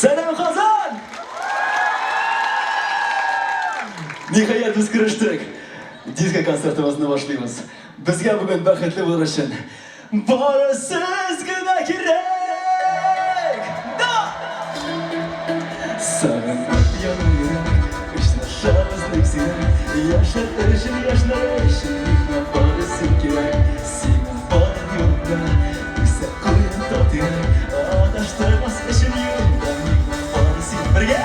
Selam Kazan! Nihayet biz kırıştık. Disko konsertimizni boshlaymiz. Bizga bugun baxtli bo'lish uchun bari sizgina kerak. Sog'inib yonimga ishlashimiz sen yashatishim yashnashim bari sen kerak. Sen bor yo'lda esa qo'yib topding. Adashtirmas ishim yo'lda bari sen birga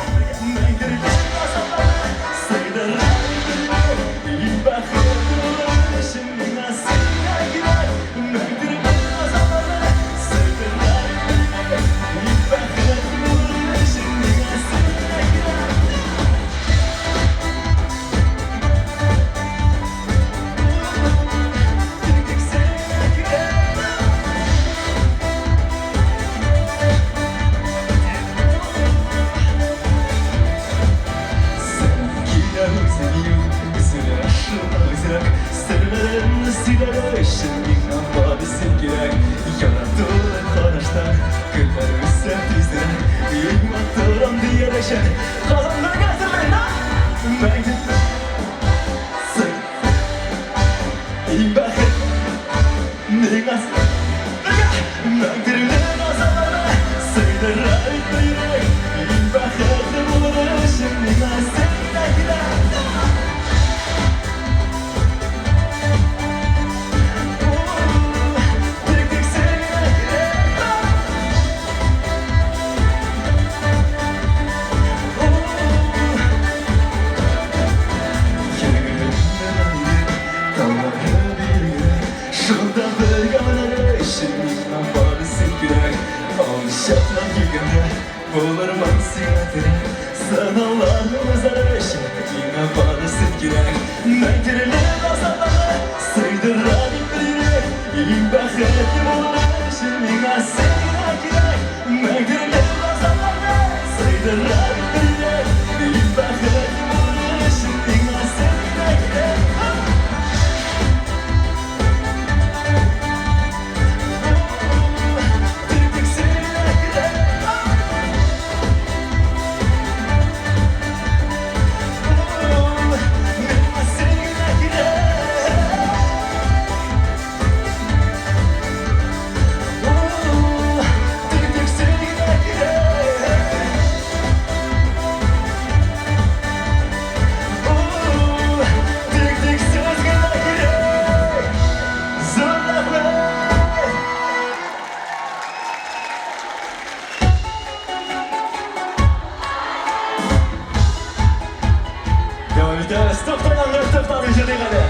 Aytamiz, to'xtanglar, to'xtang eshitdik hali.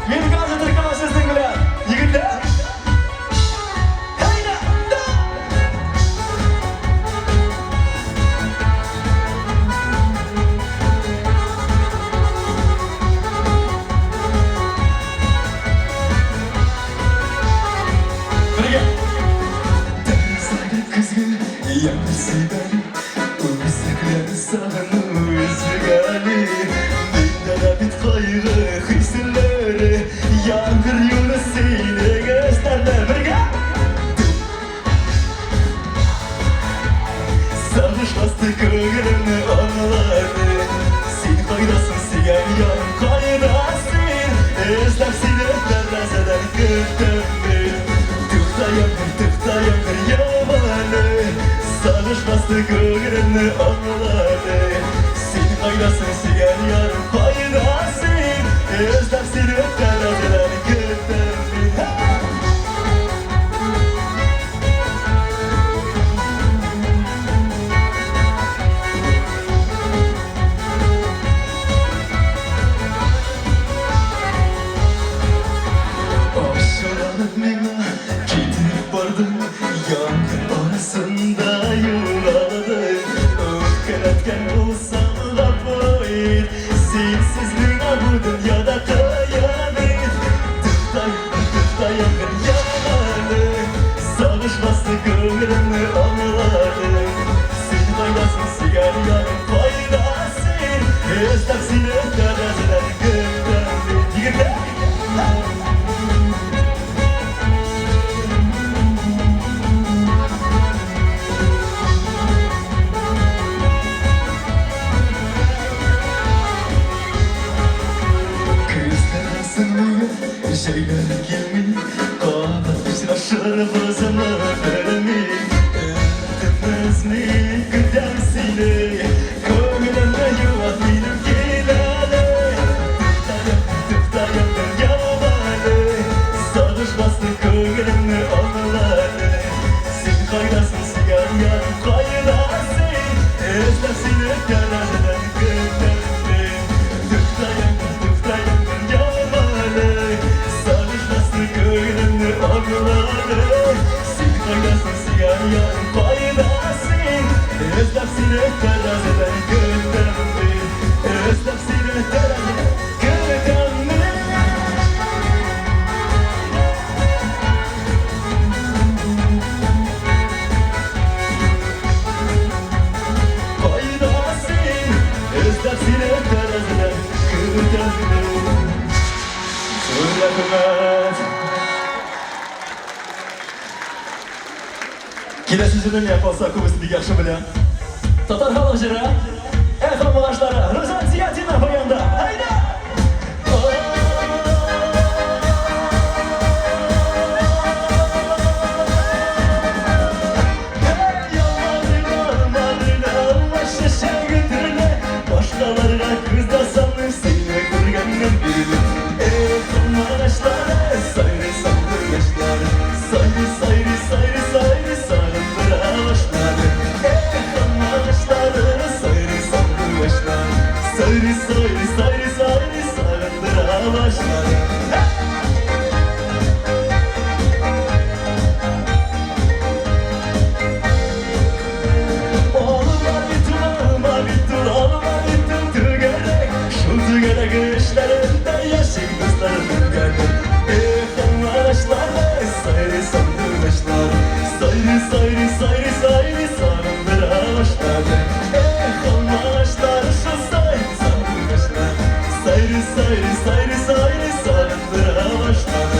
Men hozir tirkaman sizning bilan. Yigitlar. Hayda! Birga. Denizdagi kuzgi yanisi beni. O'zaklar sog'inib o'zgali. Menda bit qayg'u hislar. Yağmur yolu seni gösterdi birga. Sarışmasdı ko'nglimni anlardi. Sen qaydasın sen yan qaydasın. Eslab seni darazadan ko'rdim men. To'xtayamir yomoni. Sarışmasdı ko'nglimni anlardi. Sen qaydasın sen yan qaydasın. Eslab seni darazadan ko'rdim men. Aşağılanıp mena gidip vardım. Yangın arasında yol aldım. Öfkeletken olsam da boyun. Sensiz mena bu dünyada kayamayız. Tıktayamır yalanı. Savuşmasdı gönlümü anladı. Sen faydasın sigar yarım faydasın. Özlem seni darazadan gökten. Yigitler. Şeyler gelmeyi Kahve başına vermeyi Öğretemez mi güzel seni Koynumda yuvat benim gelene Tıktayam yalanı Sarışmasdı koynumda anıları Sen kaydasın sigar yarım kaydasın Özlem seni darazadan gökten Tıktayam yalanı Gönlümü anıları Sen kaydasın sigar yarım kaydasın Özlem seni teraziden gökten Özlem seni teraziden gökten Kaydasın Özlem seni teraziden gökten Söylemez Kelesi jürni yapalsa ko'bisi yaxshi bilan. Tatar xalq jiri, qarindoshlar, Rozan Ziyatina poyanda. Hayda! Başkalarına kız da sanır seni ko'rgandan beri. Qarindoshlar, sayri sandirishlar, sayri sayri sayri sayri sarındıra başladı. Qarindoshlar, sayri sandirishlar, sayri sayri sayri sayri sarındıra başladı. Sayri sayri sayri sarındıra başladı. Qarindoshlar şu sayri sarınmışlar. Sayri sayri sayri sayri sarındıra başladı.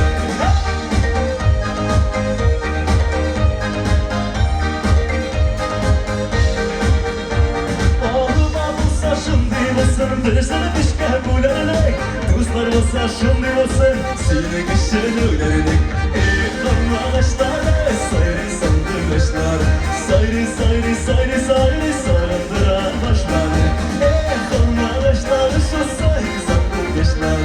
Oğluma bulsa şimdi olsun, dışarı düşke bularlık. Dostlar olsa şimdi olsun, seni kışırlık. Qarindoshlar sayri sandirishlar, sayri sayri sayri sayri sarındıra başladı. Qarindoshlar şu sayri sandirishlar,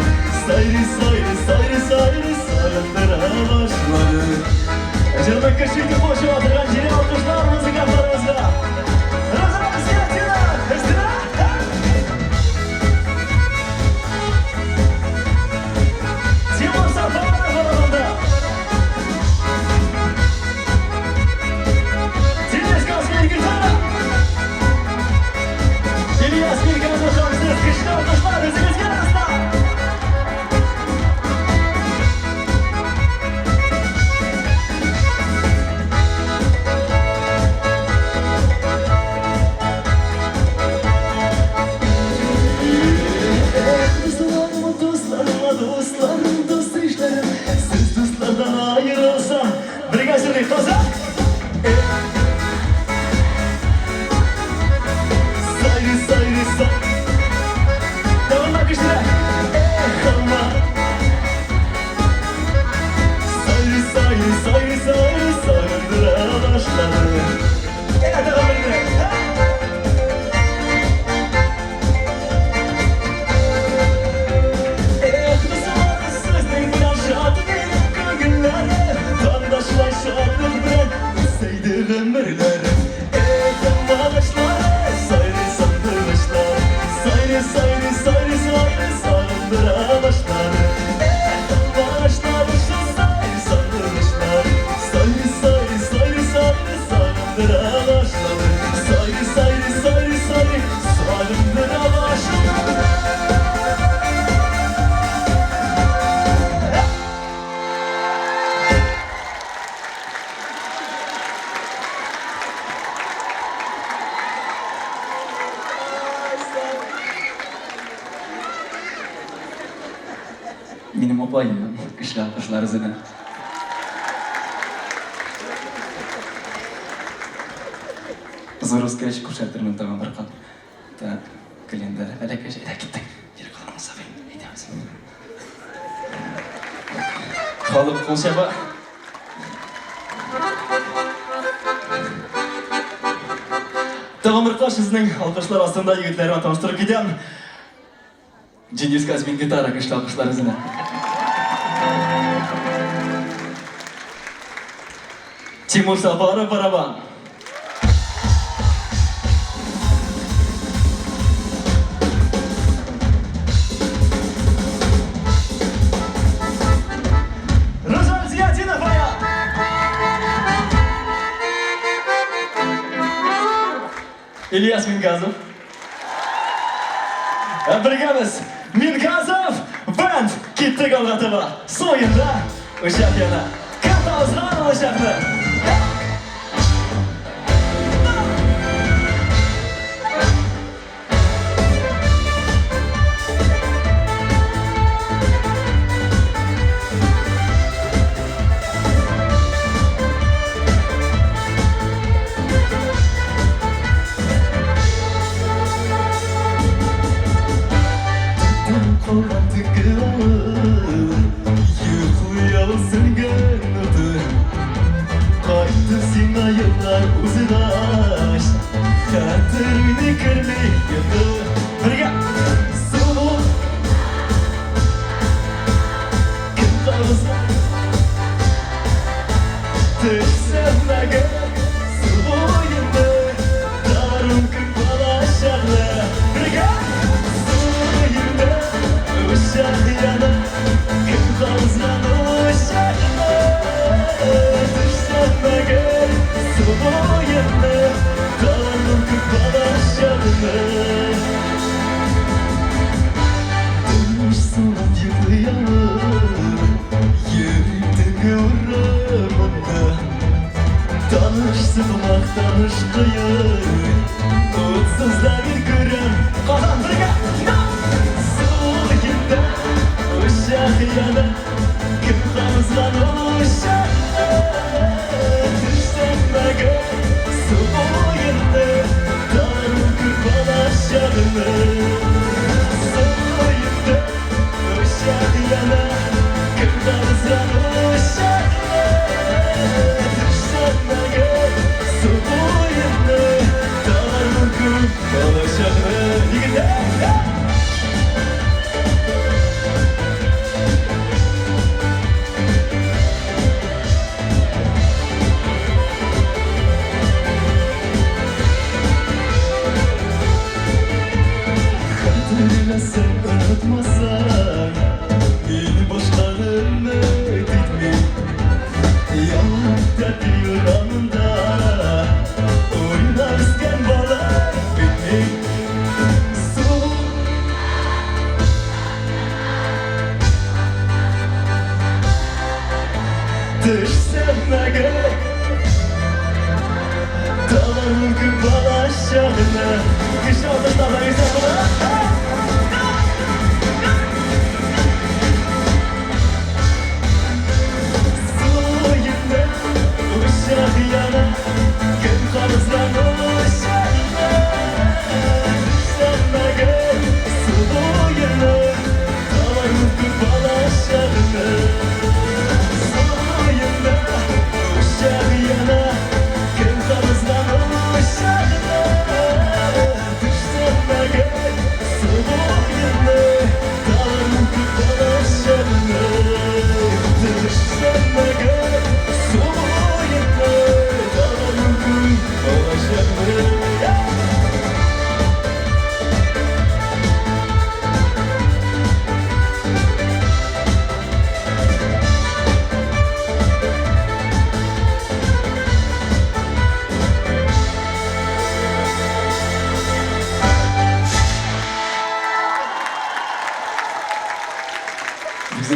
sayri sayri sayri sayri sarındıra başladı. Canım kaşıklı boşu atıran jiri alkışlarımızı kafalarımızda. Rozan Ziyatina, üstüne. İlyas Bilgazov hamsiz kışta alkışlar özünüzge arasında. Dostlarım, dost işlerim. Siz dostlardan ayrılsam bir gözünü tozak. Sayri devam akıştıra. Ama sayri sardıra başladı. Devam edelim. Şadlık bilen sevdiğim ömürlerim Eğitim ağaçları Sayri sandırmışlar Sayri sarındıra başları Eğitim ağaçları Şu sayri sandırmışlar Sayri sarındıra başları Sayri sarındıra başları Benim opayım, kışlar zine. Zoruz keş kuşatırmın tamam barkan. Ta kalender alaka şeyde gittik. Yeri kalanı sabayım. Eydemiz. Kalıp konseba. Tamam arkadaşlar, alkışlar aslında yigitlerimi tanıştırıp gidelim. Cengiz Kazmin gitara kışla alkışlar izine. Timur Sabara Baraban. Rozal Ziyatinova. İlyas Mingazov. Birgamiz Mingazov band ketdik Olg'atova. So'yinda o'shaq yana katta ozg'on o'shaqni. Oh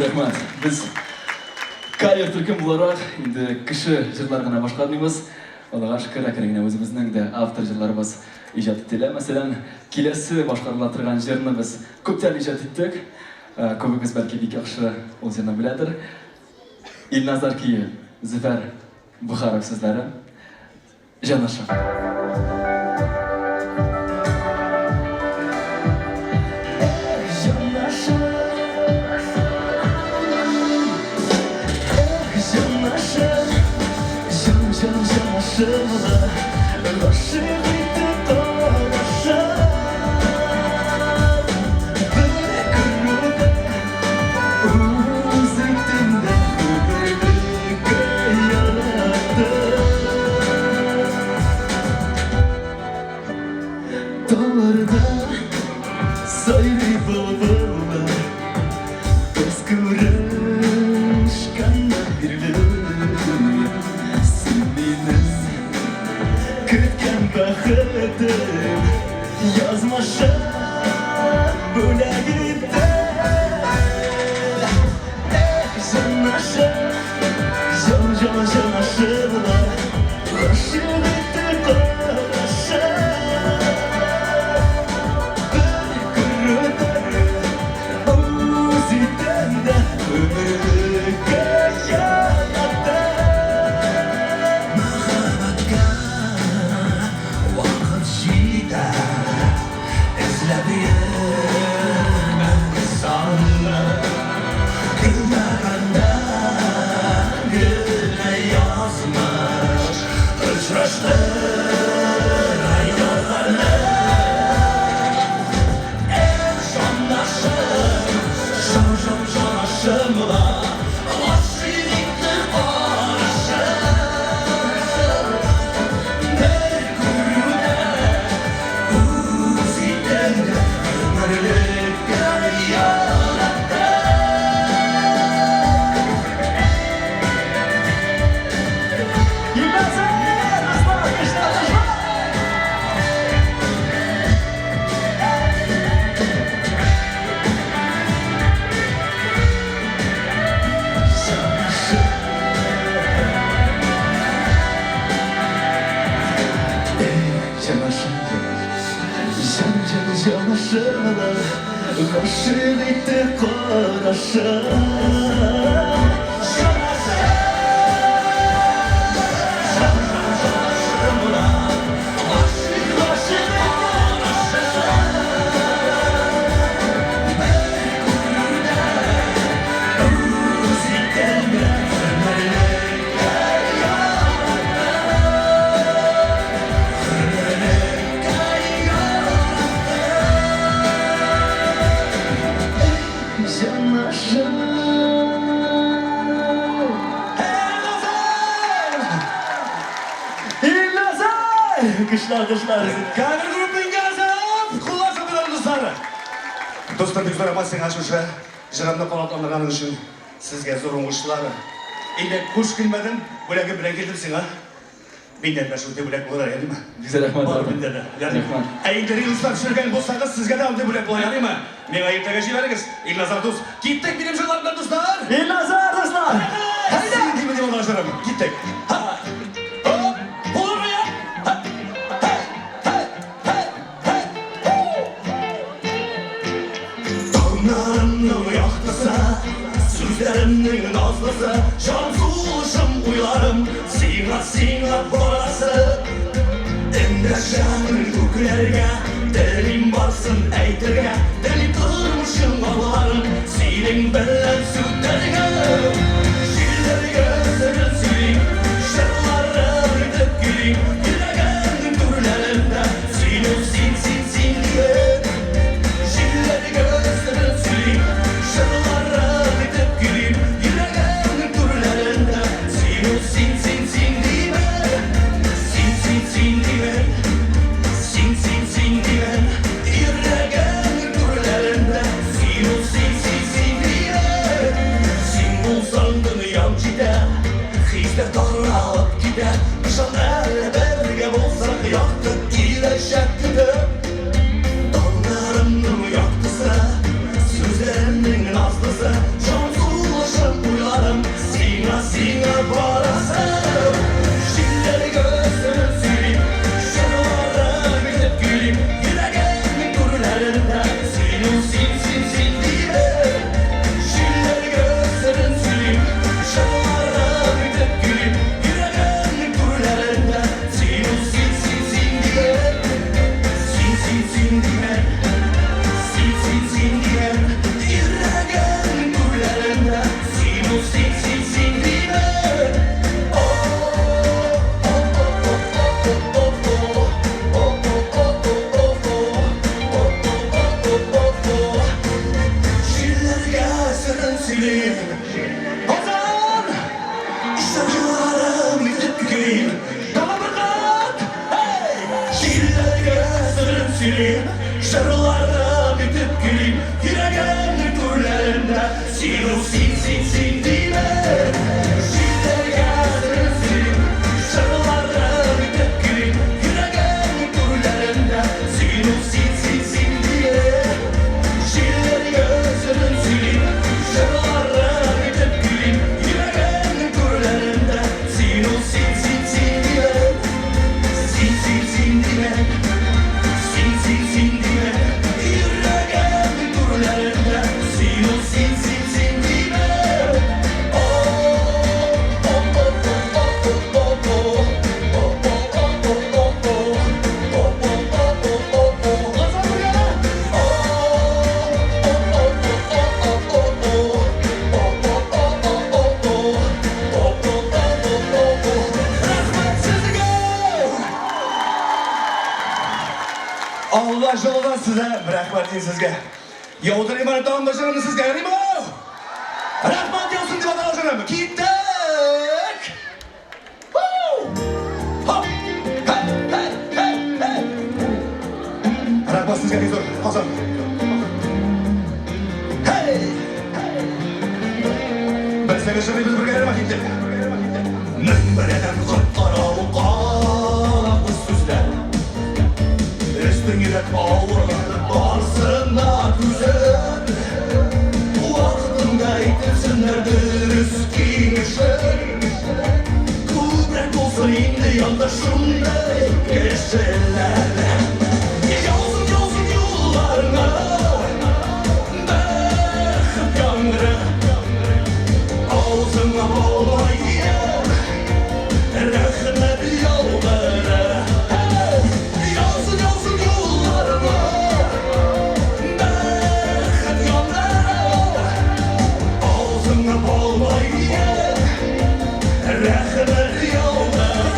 Rahmat. Biz Kayır Türk'ün bularak indi kişi jırlarına başladığımız Allah'a şükür akırına özümüzün de автор jırlarımız icad ettiler. Mesela kilesi başkarılatırgan jırını biz köpten icad ettik. Köpümüz belki bir kişi o zaman biledir. İlnazar ki Züfer Bukharov sizlere Janaşa. Kışlar. Kayır grubun gazap, kullansa bilen dostları. Dostlar, bizler amasın açmışlar. Jıranda kalatlanırganın için sizge zorun kuşları. İndi kuş bilmedin, böyle bile getirsin ha. Binden de şurada bile bular yani mi? Güzel Rahmat. Var binden de. Yani eğileri ıslar şırgan bolsanız sizge de aldı bile bular yani mi? Men ayıpta geçiveriniz. İlnazar dost. Gittik benim jırlarımdan dostlar. İlnazar dostlar. Haydi. Sizin gibi arkadaşlarım. Gittik. Ha. Olur mu ya? Dağlarımın yaktasa, sözlerimden nazlasa, can suluşum uylarım, sinat borası. Endeşanın köklerge, delim barsın eytirge, deli kılmışım ağlarım, silin bellen sütlerge. Şillerge sırın silin, şarlarım edip gülün, yüreğin türlerinde, sin diye. Şillerge sırın silin, şarlarım edip gülün, yüreğin türlerinde, sin diye. Sin diye. Yüreğin türlerinde, sin diye. Sin bulsan yancıda, hizmet alıp gider. Kışan elberge bulsak yaktık iyileşekti. Dağlarımın yaktısa, sözlerimden nazlısa, can Şarılarda bitip güleyim Yüreğin türlerinde Sinu sin sin sin dile Şiller gelsin sin Şarılarda bitip güleyim Yüreğin türlerinde Sinu sin sin sin dile Şiller gözünün sileyim Şarılarda bitip güleyim Yüreğin türlerinde Sinu sin sin sin dile Sin sin sin dile Sin sin sin dile Yüreğin türlerinde Sinu sin sin sin dile Oh oh oh oh oh oh oh oh Allah yolundan size rahmet deyin sizge. Yoldur imanı tamam başarımı sizge yarayım o. Rahmet diyorsun diye bana başarımı. Gittik. Hop. Hey hey hey hey. Rahmet sizge bir zor. Hazır. Hey. Ben seni şimdi biz buraya yarayım gittik. Menbereden kutlara uqaq üstüzler. Üstün yürek ağırlanıp bağırsınlar güzel Vaktında itirsinler dürüst giymişler Kubrek olsa indi yandaşımday geçseler Yazın yazın yollarına Bekip yangırı Ağzına olmayı Rahmet yolları Yazın yazın yollarına Bekip yangırı Ağzına olmayı Rahmet yolları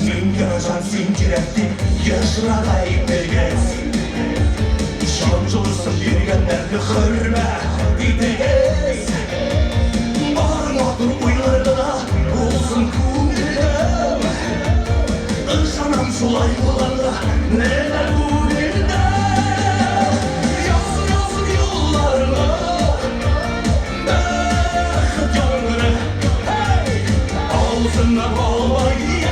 Mingajan sinkiretti yaşlara iptegez Şancılısı birgenlerle hırme iptegez Bağırmadır uylarına olsun kumdilem Işanam şulay bulanla neler kumdilem Yazın yazın yollarına Bekip yangırı Ağzına bağlayı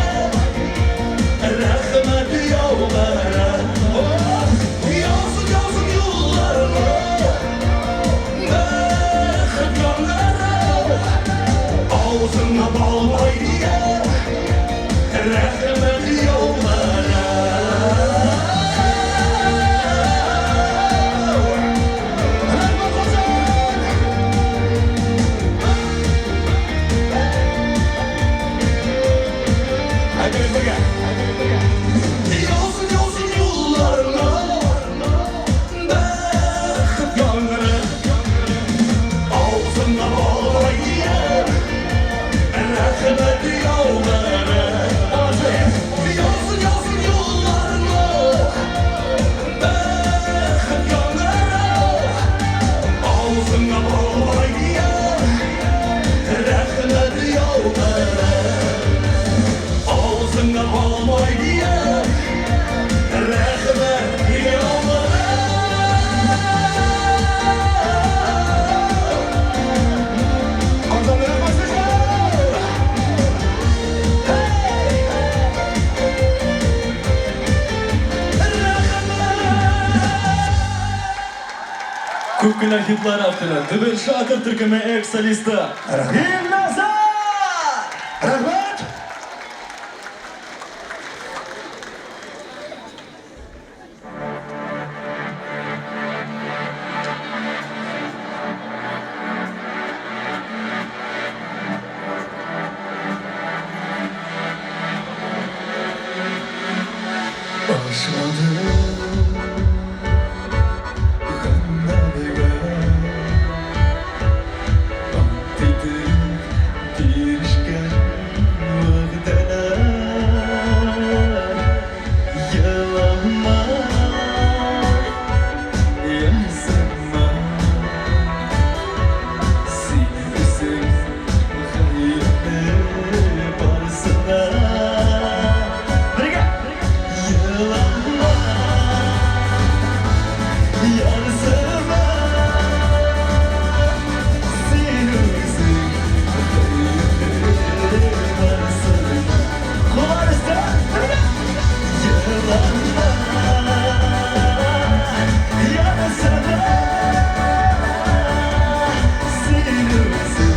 Rahmet yollara Yazın yazın yollarına Bekip yangırı Ağzına bağlayı Rahmet yollara Hepimiz birlikte. Yazın yazın yollarına Bekip yangırı Ağzına bağlayı Rahmet yolları Yazın yazın yollarına Bekip yangırı Ağzına bağlayı Rahmet yolları Ağzına bağlayı Rahmet yolları Kazanlara başlayacağım Көпкілі хитлар авторы, Дыбыр Шатыр түркімі экс-солисті Елназар! Rahmet! Başladım Gönderime Bak dedim Girişken yarısına sen özün varsın. Kulağınızda yılanma yarısına sen özün varsın.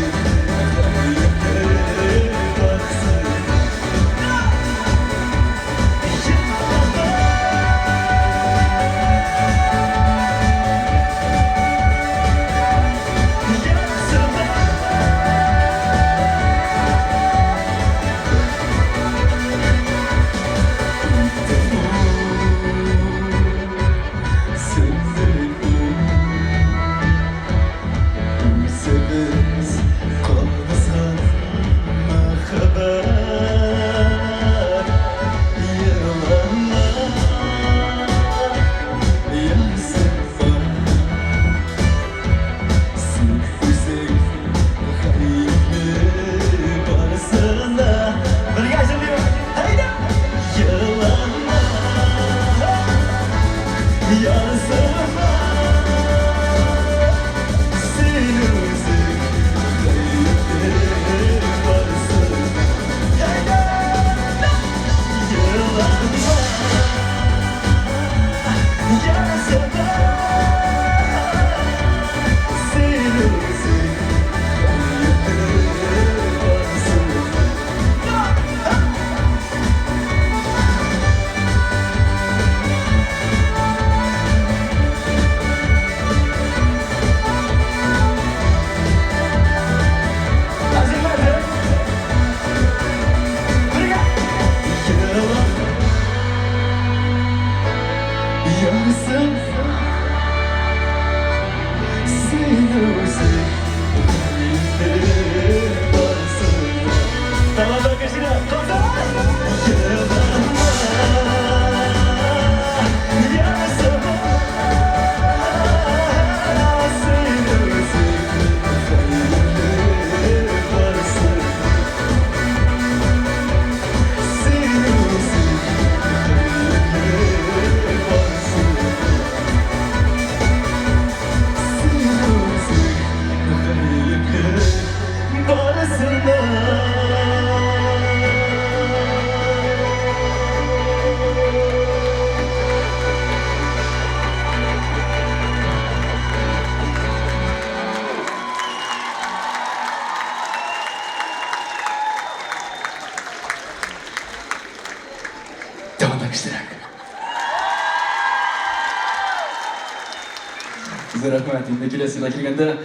Sizге рахмат. Енді келесіге келгенде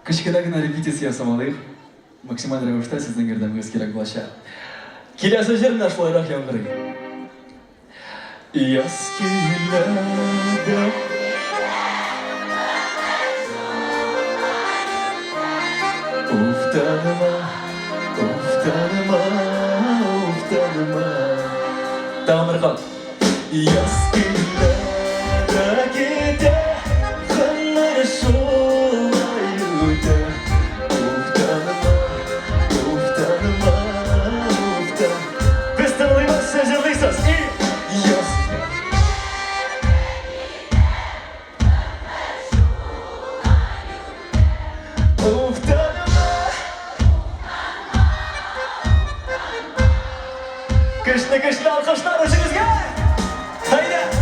кішкенегina репетиция жасамалайық. Максималь рәвештә сезнең ярдәмегез кирәк булачак. Киләсе җырны шулайрак яңгырый. Яз килә дә уфтанма, уфтанма, уфтанма. Тагын бер кат. Яз килә дә китә, гомер шулай үтә. Уфтанма, уфтанма, уфтан. Без тыңлыйбыз, сез җырлыйсыз. Яз Кышны алкышлар үзегезгә! Haydi!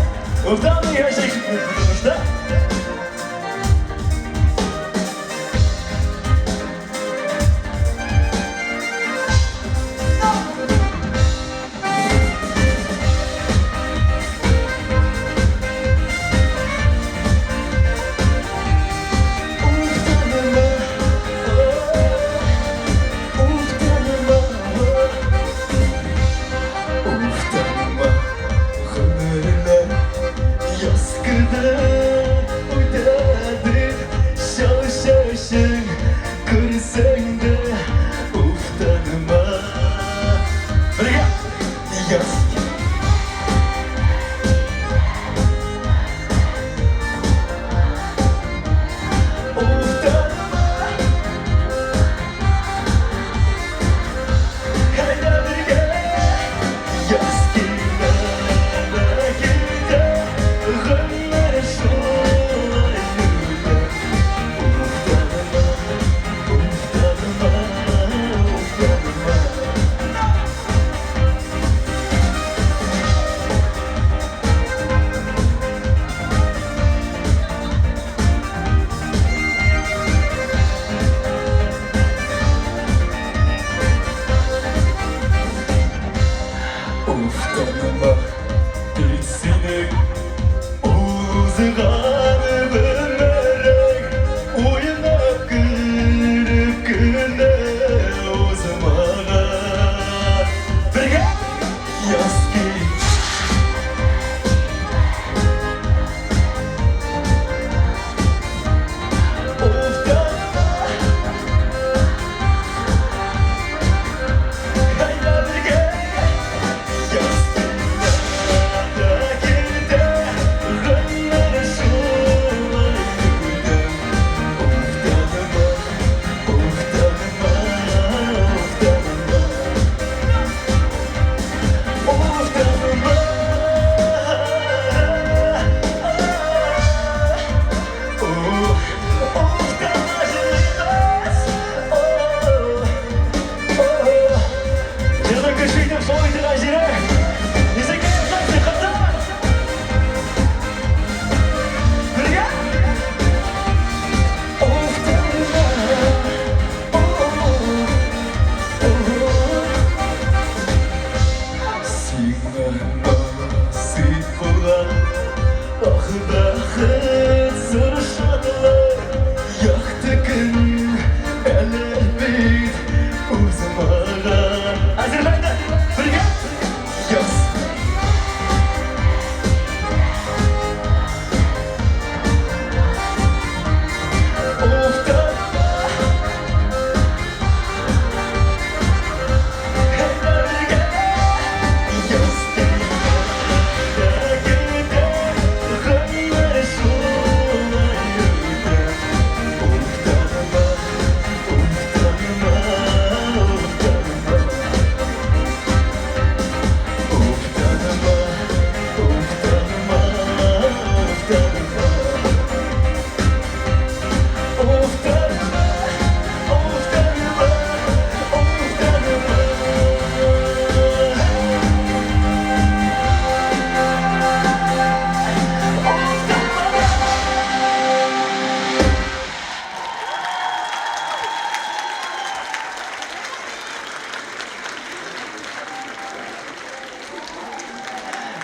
Zıgarı bömerek Uyanıp gülüp güne Uzmağa Birge Yaz ki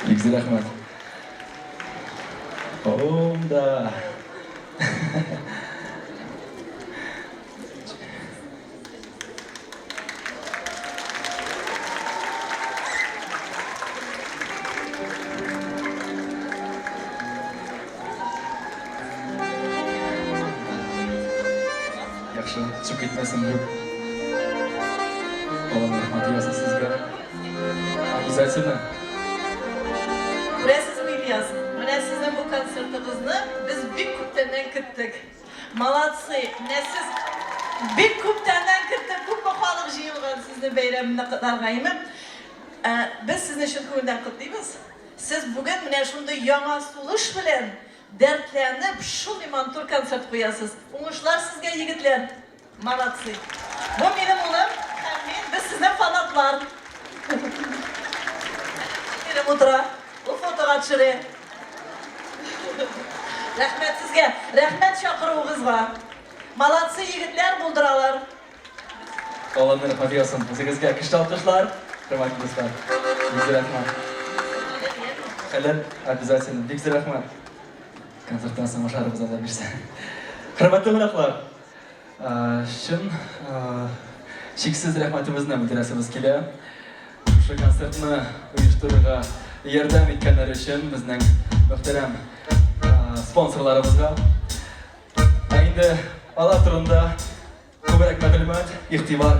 Güzel Ahmet. Da. Yaxşı, çıkıp gitmesin bu. Oğlum rahmat eylesin sizge. Обязательно. Burası İlyas. Mana sizin bu konsertingizni biz bir kuptandan kuttuk. Malatsi, siz bir kuptandan kuttuk. Bu bahalık jiyilgan sizni bayramını qatargayman. Biz sizni şu ko'ngildan qutlaymiz. Siz bugün mana shunday yangi sulush bilan dertlanib shu limontur konsert qo'yasiz. O'ngishlar sizga yigitlar. Malatsi. Bu mening o'g'lim, biz sizdan fanatlar. Benim o'tira. Bu fotoga tushiri. Rahmat sizga. Rahmat chaqiruvingizga. Malatsi yigitlar buldiralar. Oğlanlar rahmat eylesin. O'zingizga kuchli alqishlar. Hurmatli do'stlar. Bizga rahmat. Xayr, обязательно. Bizga rahmat. Konsertdan so'ng o'sharimiz azab bersin. Hurmatli qonaqlar. Shin cheksiz rahmatimizni bildirasimiz kelar. Shu konsertni uyushtirishga yordam etganlar uchun bizning muhtaram sponsorlarimizga endi ala turunda ko'proq ma'lumot, ig'tibor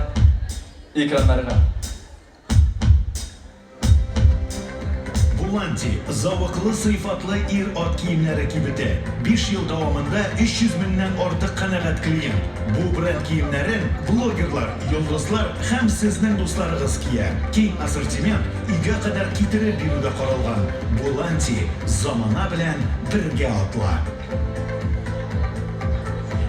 ekranlarga. Bulanti, zavıqlı sıfatlı ir-ot kiyimler ekibide 5 yıl davamında 300 binden ortiq qanağat klient. Bu brend kiyimlerin blogerlar, yıldızlar hem sizning do'stlaringiz kiyer. Keng assortiment uyga qadar kitirib beruvga qaralgan. Bulanti, zamona bilan birga otla.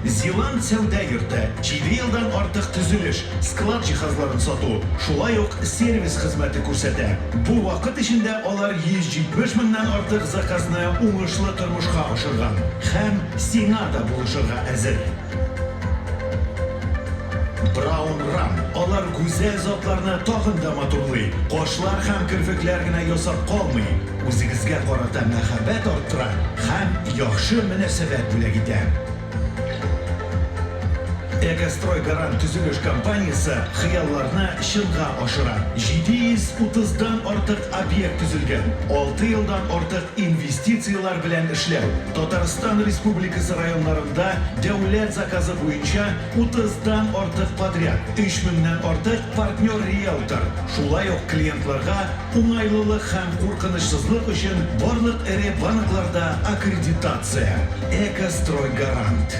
Zeland savdo yurti 7 yildan ortiq tuzilish, sklad jihozlarini sotuv, shulay yo'q servis xizmati ko'rsatadi. Bu vaqt ichida ular 170 mingdan ortiq zakazni o'ngishli turmushga oshirgan ham senada bo'lishga hozir. Brown Ram, ular go'zal zotlarni tog'inda motorli, qoshlar ham kirfiklargina yosab qolmay, o'zingizga qarata muhabbat orttira ham yaxshi munosabat bo'lak edi. Ekastroy Garant tuzilish kompaniyasi xiyollarni shilg'a oshiradi. 730 dan ortiq obyekt tuzilgan. 6 yildan ortiq investitsiyalar bilan ishlab, Tatariston Respublikasi rayonlarida davlat zakazi bo'yicha 30 dan ortiq podryad, 3000 dan ortiq partnyor realtor. Shulay-oq klientlarga o'ng'aylilik ham qo'rqinchsizlik uchun barliq iri banklarda akkreditatsiya. Ekastroy Garant.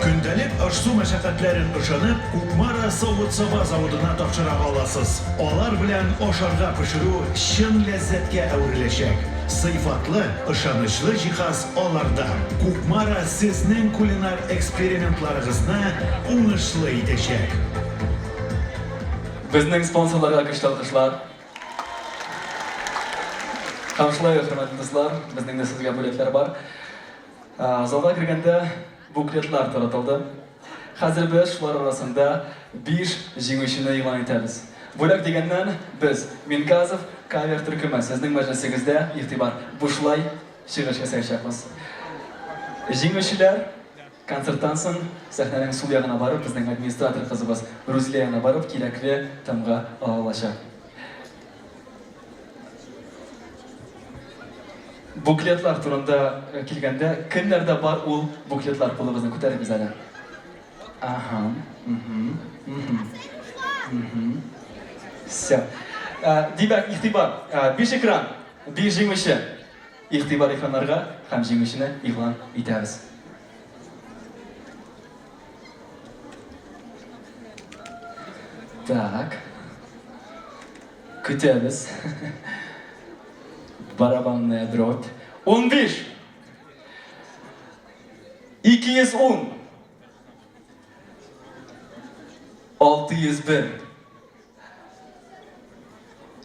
Gündəlik arzu məşəqqətlərin ışanıb, Kukmara Savut-Sava zavoduna topşıra olasiz. Onlar bilan oşarğa pişiru şın lezzetga əvriləşək. Sıfatlı, ışanışlı cihaz onlarda. Kukmara sizning kulinar eksperimentlarınızı uğuşlu edəcək. Bizning sponsorlarga alqishlar. Qamshilay, hurmatli do'stlar, bizning de sizga bo'latlar bor. Zalga kirganda bukletlar taratildi. Hozir biz shular orasida 5 jinguvchini e'lon etamiz. Bo'lak degandan biz Minkazov cover turkumi sizning majlisigizda e'tibor bushlay shirinishga sayishamiz. Jinguvchilar konsertdan so'ng sahnaning suv yog'ina borib, bizning administrator qizimiz Ruzliyana borib, kerakli tamg'a olishadi. Bukletlar turida kelganda kimlarda bor u bukletlar qo'limizni ko'tarib bizani. Aha. Все. Demak, e'tibor, 5 ekran, 5 jinguvchi. E'tibor ekranlarga ham jinguvchini e'lon etamiz. Так. Kutamiz. Барабанная дробь. 15. 210. 601.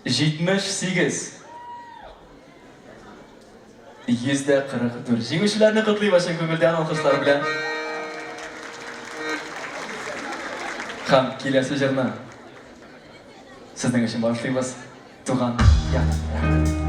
78. 144. Jinguvchilarni qutlaymiz ko'ngildan olqishlar bilan. Ham kelasi jirni sizning uchun boshlaymiz. Tug'an yaxshi.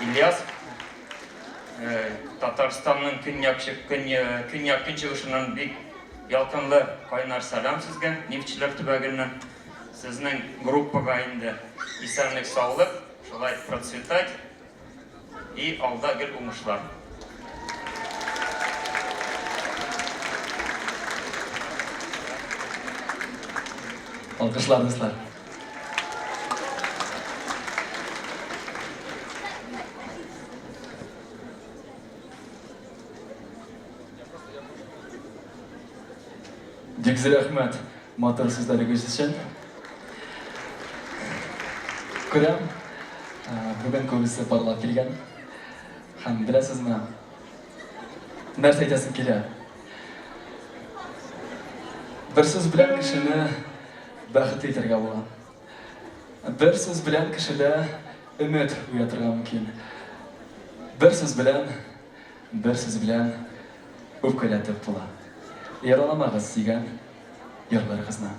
İlyas Татарстанның көньяк көнчыгышыннан бик ялкынлы кайнар сәлам сезгә, Нефтьчеләр төбәгеннән. Сезнең группага инде исәнлек, саулык, шулай процветать и алда гел уңышлар. Alkışlar dostlar. Бик рәхмәт матур сүзләрегез өчен. Күрәм, бүген күбесе барлап килгән. Һәм беләсезме, нәрсә әйтәсем килә. Бер сүз белән кешене бәхетле итәргә була. Бер сүз белән кешедә өмет уятырга мөмкин. Бер сүз белән үпкәләтеп була. Яраламагыз сөйгән ярларыгызны.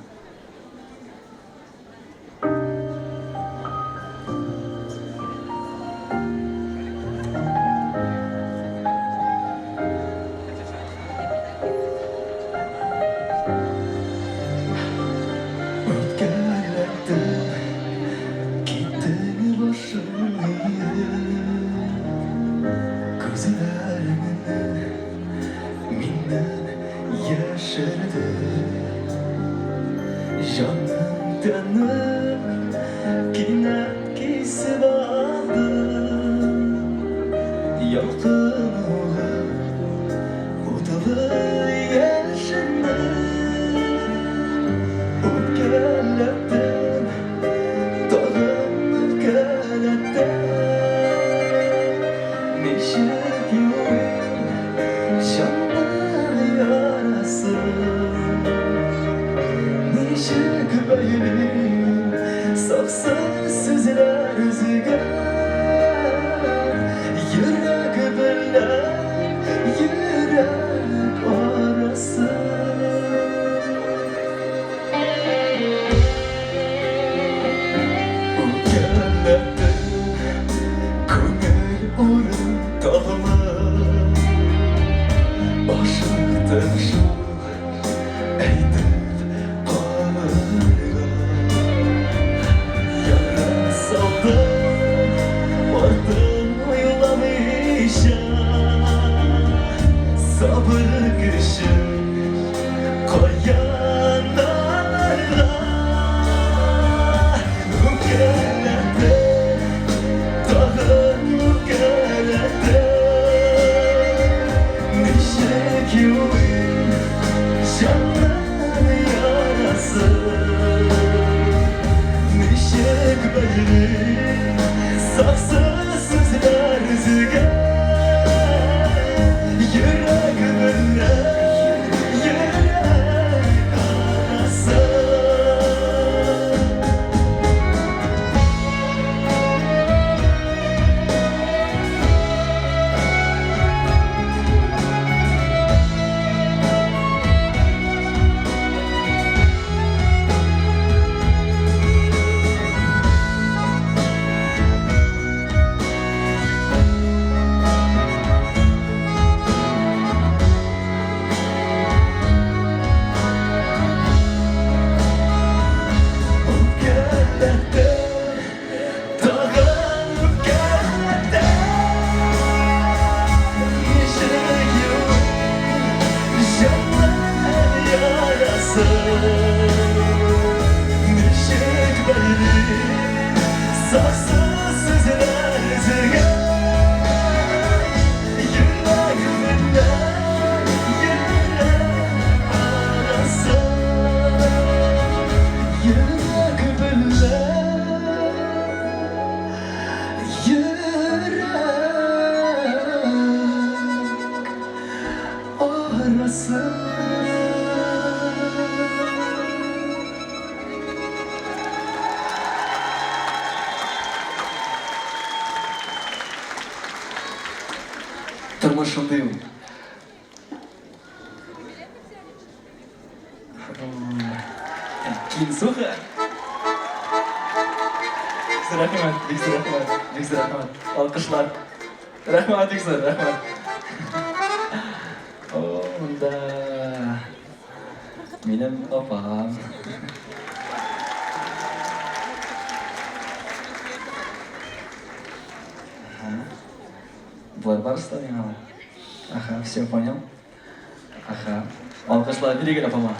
Тормышындayım. Кин суха. rahmat, Bikzor, rahmat, Bikzor, rahmat. Alkışlar. Rahmat, Bikzor, rahmat. Onda benim opam. Bular barısı da yani. Aha, все понял. Aha. Alkışlar biri gel opama.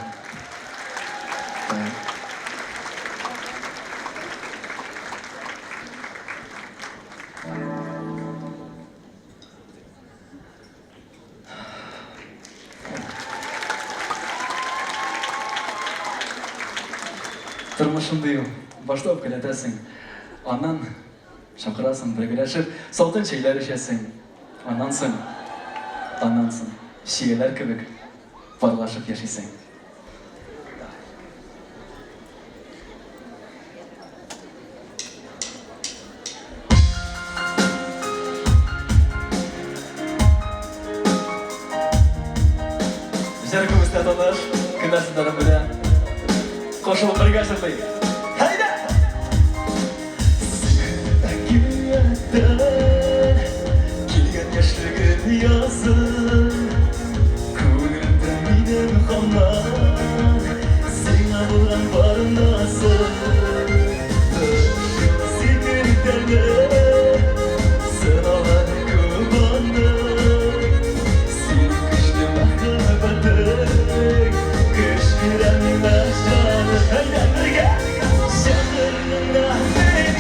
Turmushim bu. Boshlab kelatasan. Ondan chaqirasan, birgalashib, salqin chaylar ichasan. Ondan so'ng she'rlar kibik porlashib yashaysan. Жарком istatolar, kundarsizlarim bilan qo'shilib birga ashirlaylik. Hayda! Kelgan yoshligim yozib, ko'nglimda mening hamon senga bo'lgan bor nasib. Sekinliklarni sinolar ko'p bo'ldi. Sen kuchli muhabbating, kishiraning nashani. Hayda birga! Shaharning nafini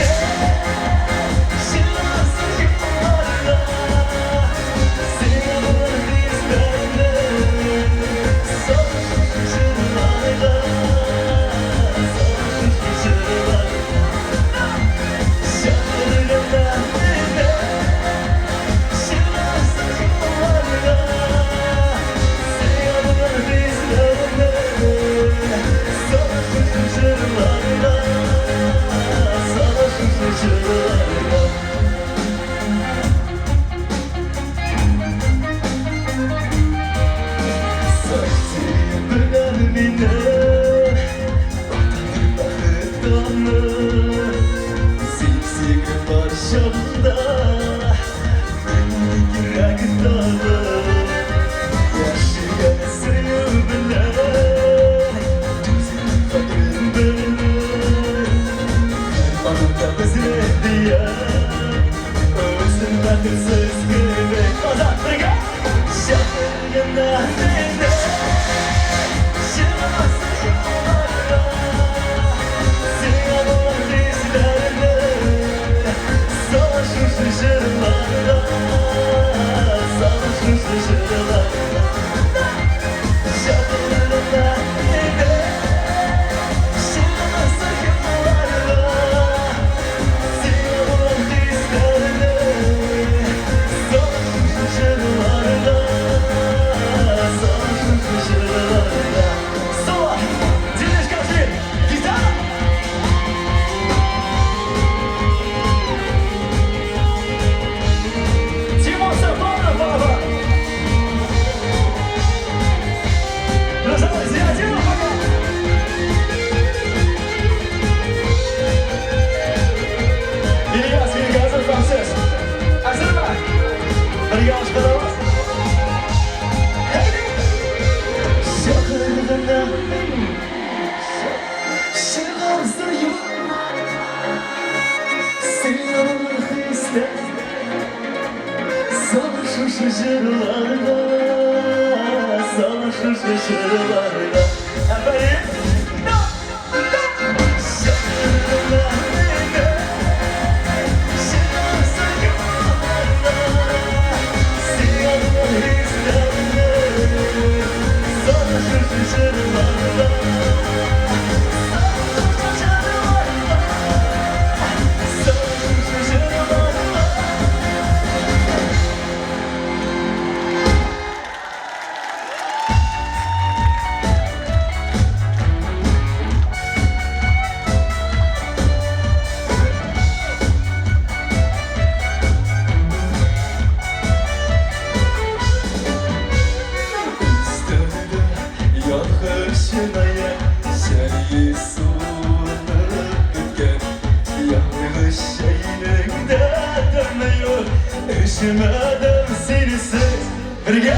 Üşümedim senisiz birge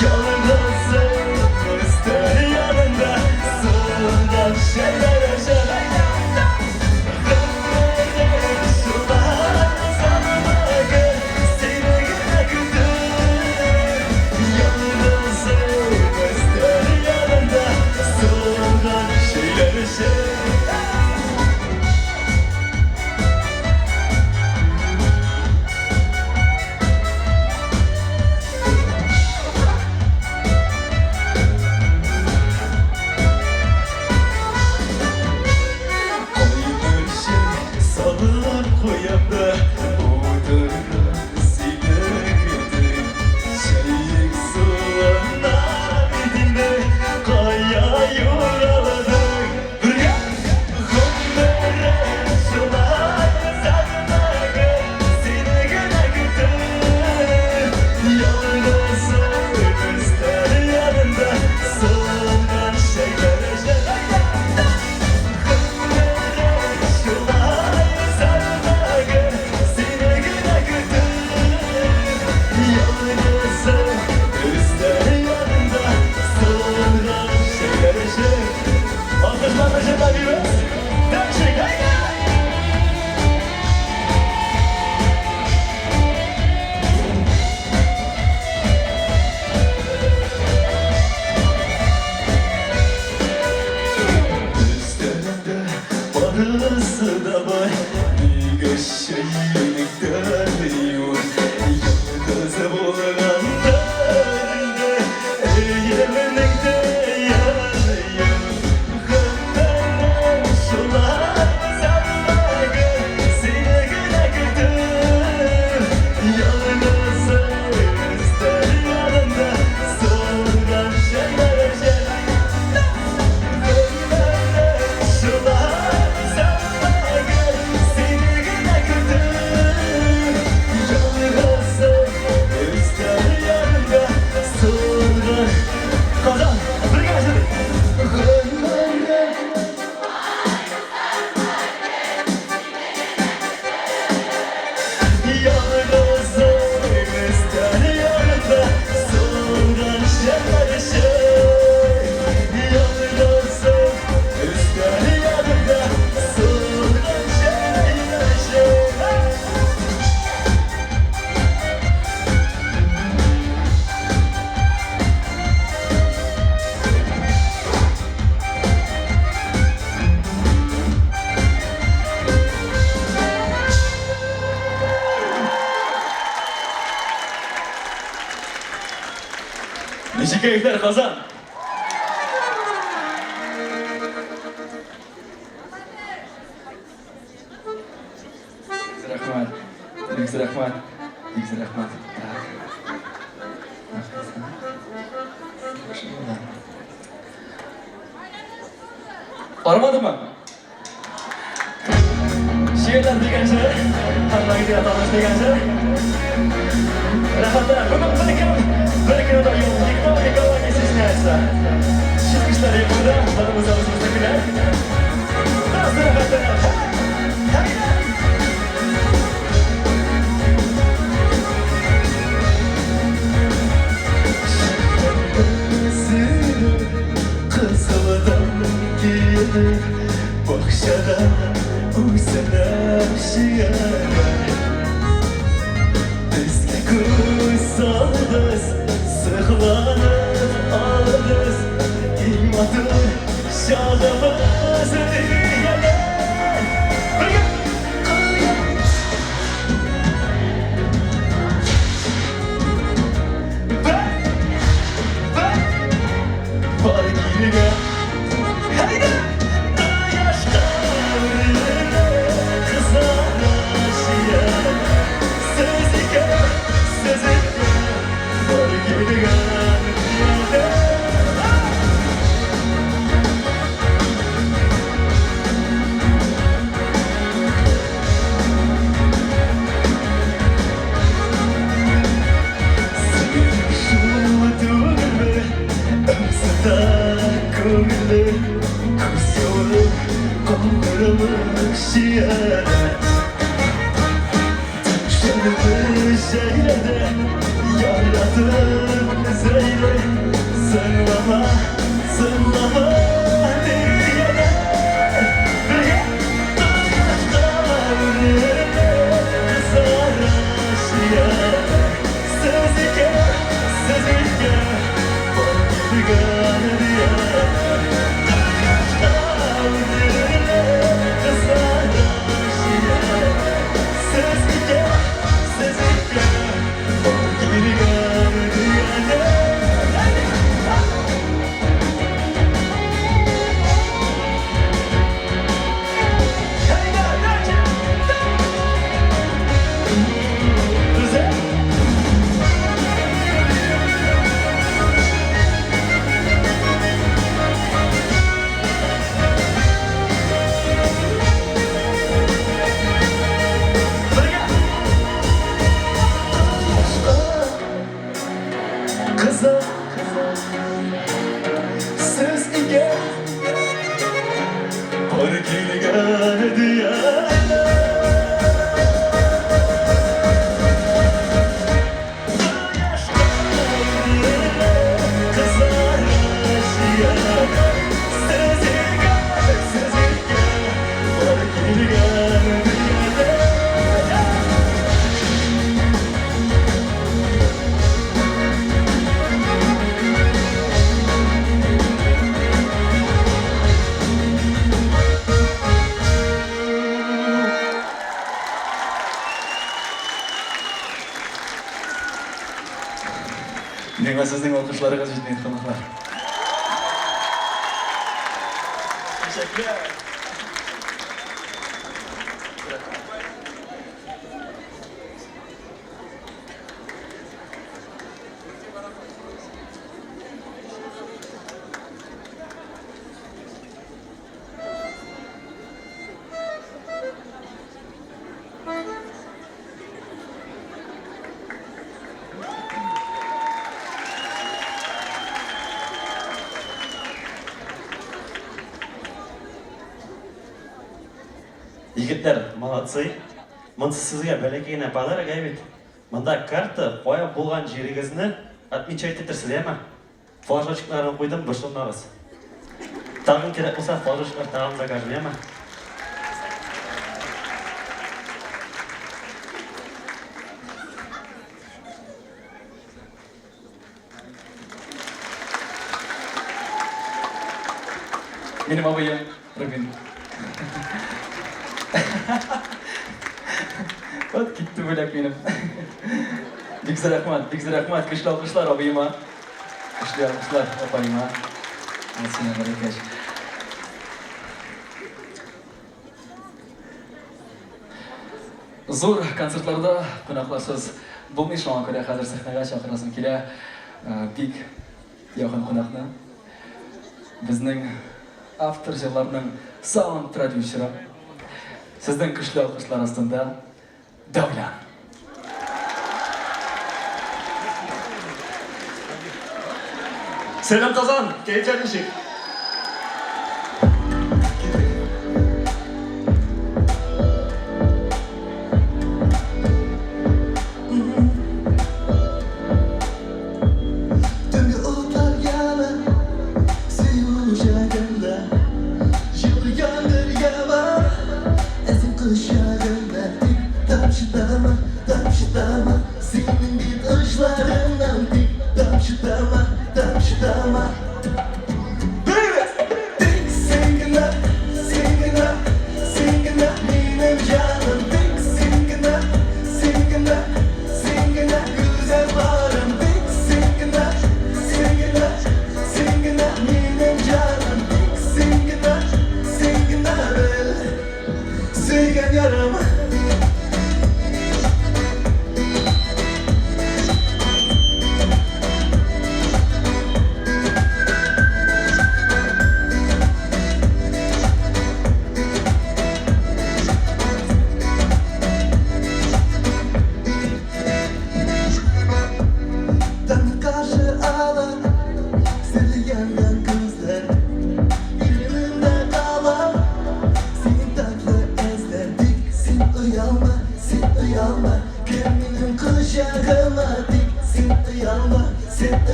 Yalnızım ister yanında Sığından şeyler yaşamak Nişi keyifler Kazan. Rahmat. Rahmat. Rahmat. Aramadı mı? Şiirler degancha, hamma gidiyor tanış degancha. Rahmatlar, bugün bir kunda yo'qlikda stesняется. Chiqishlar yakunda, barimiz o'zimizda kular. Biroz rahmatlar. Bahçede uysenem şiirler Bizge kuysaldıs, sıhlanıp aldız İmadır şadımız diyeler Var girge Haydi! şiire Şerbi şeylede yaratıp zeyle Sınlama, sınlama diyene Bir sarışıya Sezike, sezike Borgilgan diye Kızım, siz ige Borgilgan diye Demek sizin alkışlarınız için konuklar. Teşekkürler. Yigitler, молодцы. Мынсы sizga бәләкәйне подарок әйбит. Мында карта қоя болған жеріңізді отмечать етерсіз, әме? Флажочкаларын қойдым, бұршылмағыз. Тағын керек болса, флажочкалар тағын закажем, әме? Benim abayım Rubin. Bak gitti böyle benim. Big rahmat, kışlı alkışlar abayıma. Kışlı alkışlar abayıma. Nasılsın Amerikaş? Zor konsertlarda konaklarsiz bulmuş şu an kadar sahneye çağırasım kile big yakın konakna. Bizning avtorlarning sound producerı. Sizden kışlı alkışlar aslında Davlan. Selam Kazan, keyifler işi.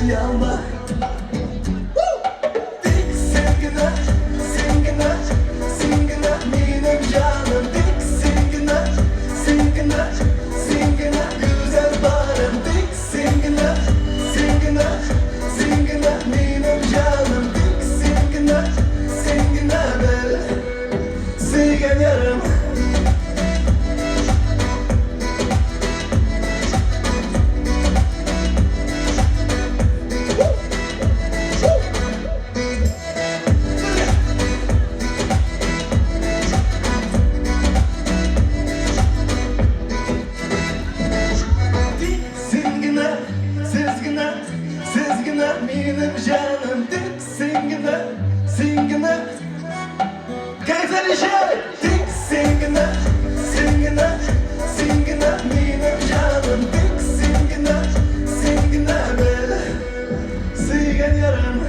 uyanma. Tek sevgine, sevgine, sevgine benim canım. Tek sevgine, sevgine, sevgine güzel barım. Tek sevgine, sevgine, sevgine benim canım. Tek sevgine, sevgine ben sevgen yarım. Singine, sezgine, sezgine benim canım. Tek singine, singine keyifli şey. Tek singine, singine, singine benim canım. Tek singine, singine böyle sevgen yarım.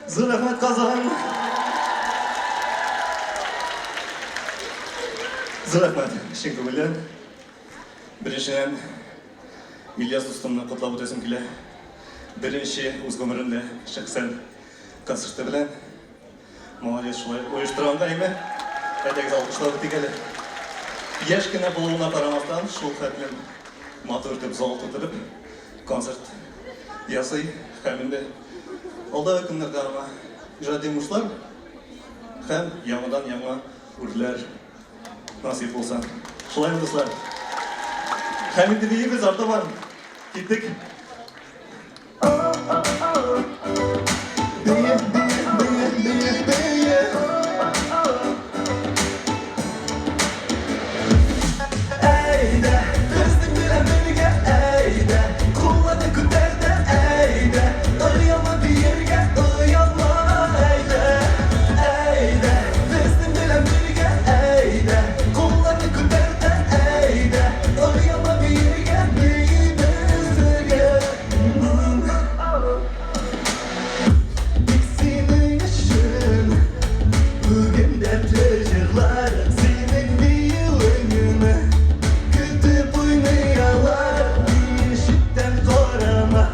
Zülfet kazan. Zülfet, şimdi bilen. Birinchidan İlyas ustamni qutlab o'tashim keladi. Birinchi o'z umrimda shaxsan konserti bilan молодец shulay uyushtirolmaymi? Qaytaga olqishlar tegadi. Yoshgina bo'luvina qaramasdan shu xatlar motor deb zol to'tirib konsert yasay hamda alдағы kunlarda ijro demoqchilar ham yangidan yangi urlar nasib bo'lsa. Shulaymi do'stlar? Hamid deyimiz artaman. Gittik. Eyde, bizning bilan birga eyde, qo'llarni ko'tardi eyde, o'yalma bir yerga o'yalma eyde, eyde, bizning bilan birga eyde, qo'llarni ko'tardi eyde, o'yalma bir yerga bizga. Senin yaşın bugün dertli yıllar, senin bir yılını kütüp oynayalar. Bir ışıktan korama,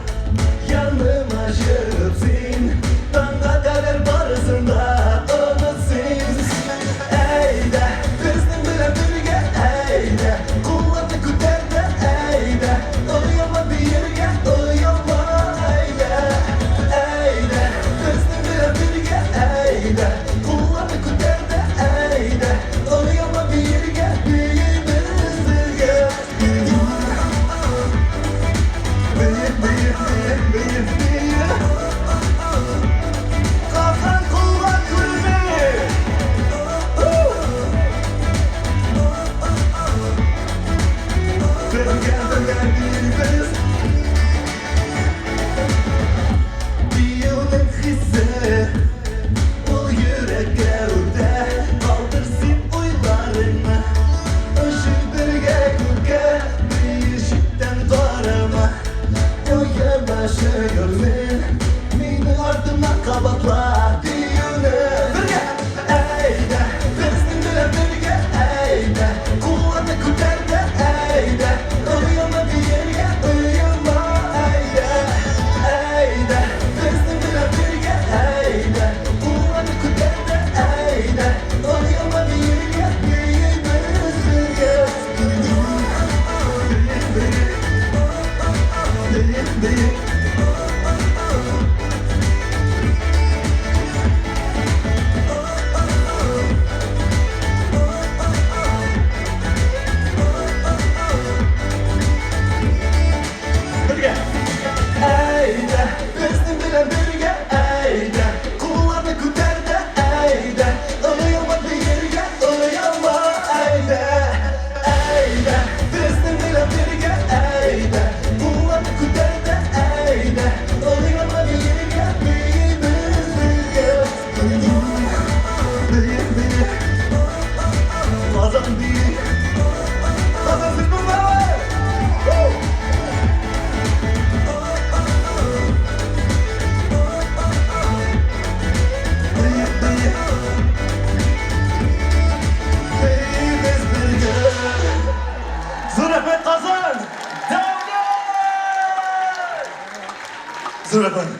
yanıma şırpsın, bana kadar barısında unutsun. Eyde, bizden bilen birge eyde, kullandı küterde eyde, oyama bir yerge oyama eyde, eyde, bizden bilen birge eyde, kullandı küterde eyde, oyama bir yerge bizge. Kalkan kulaklarını Vergenlerimiz bir yıllık hisse o yürekte Dur efendim.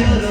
Yar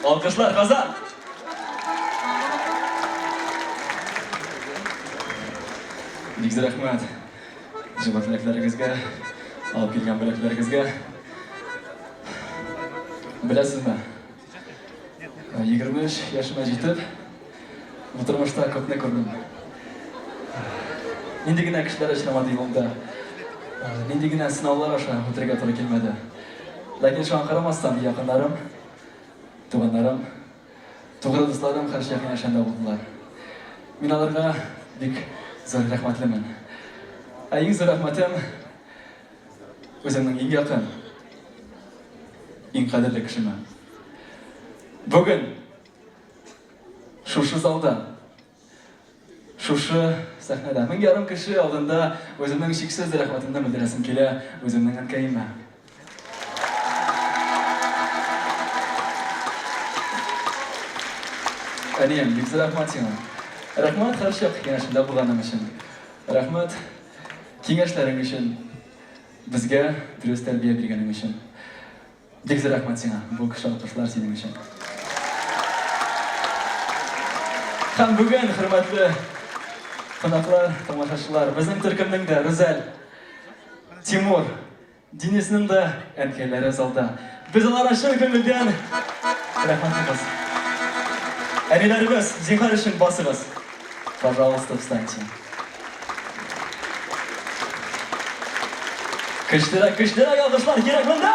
Alkışlar Kazan. Big rahmat. Jibot tilaklaringizga, olib kelgan bo'laklaringizga. Bilasizmi? 23 yoshimga yetib, bu turmushda ko'pni ko'rdim. Endigina kishilar ishlamadik unda. Endigina sinovlar o'sha o'tirga to'g'ri kelmadi. Lekin shunga qaramasdan yaqinlarim, tuganlarim, to'g'ri do'stlarim qarshi yaqin yashanda bo'ldilar. Men ularga bek zo'r rahmatliman. Eng zo'r rahmatim o'zimning eng yaqin, eng qadrli kishiman. Bugun shu zalda, shu sahnada 1000 kishi oldinda o'zimning cheksiz rahmatimni bildirasim kela, o'zimning ankayman. Aniyam, bek rahmat senga. Rahmat qarshi yaqinlashishda bo'lganim uchun. Rahmat kengashlaring uchun, bizga durust tarbiya berganing uchun. Bek rahmat senga. Bu qishloqdoshlar sening uchun. Ham bugun hurmatli qonaqlar, tomoshachilar, bizning turkumning da Rizal, Timur, Denisning da ankaylari zalda. Biz ularga shu ko'ngildan rahmat aytamiz. Anilarimiz, zinhar uchun bosimiz. Пожалуйста, встаньте. Kıştıra yoldaşlar gerek bunda.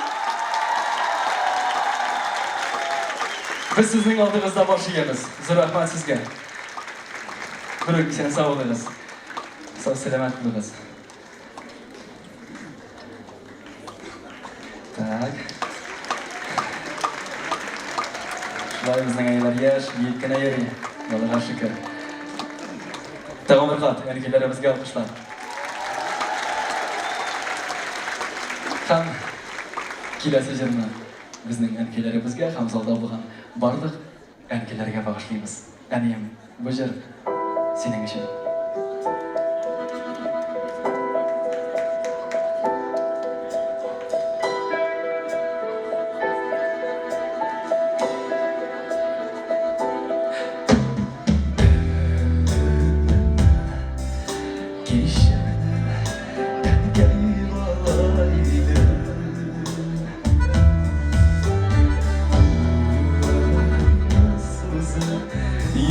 Biz sizning oldingizda boshlaymiz. Zo'r rahmat sizga. Bugun sen sog' bo'lasiz. Sog' salomat bo'lasiz. Tak. Shulay bizning ayollar yosh, yetkina yeri. Allohga shukr. Davom etadi. Erkaklarimizga olqishlar. Ham kelasi yilni bizning erkaklarimizga ham zalda bo'lgan barliq erkaklarga bag'ishlaymiz. Aniyam bu yer sening uchun.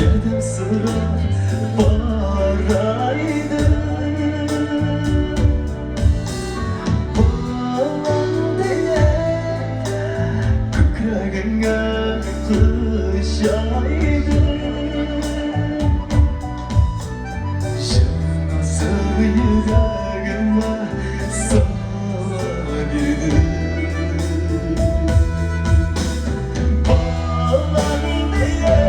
Yedim sıra baraydı. Bağlan diye kükragına kışaydı. Şansı yüreğime sardı. Bağlan diye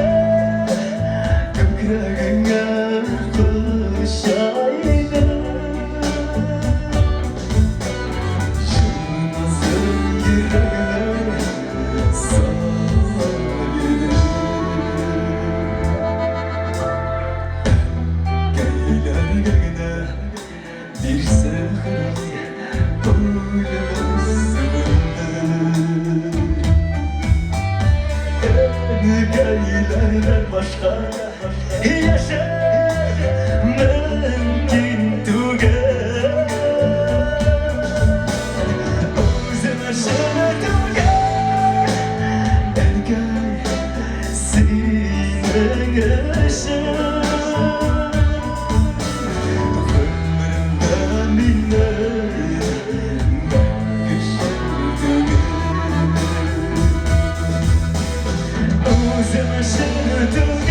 başka yaşar mümkün değil. Özüme şaşırdım erkek senin yaşın. Ömrümden binler geçirdim. Özüme şaşırdım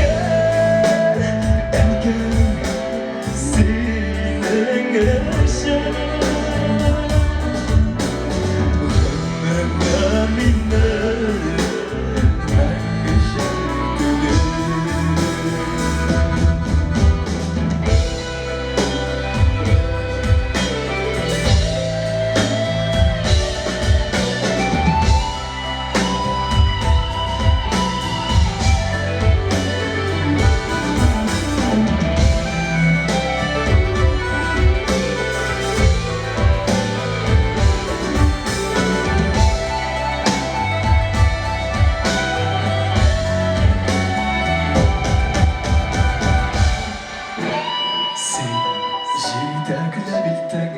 Мәктәпкә биттең,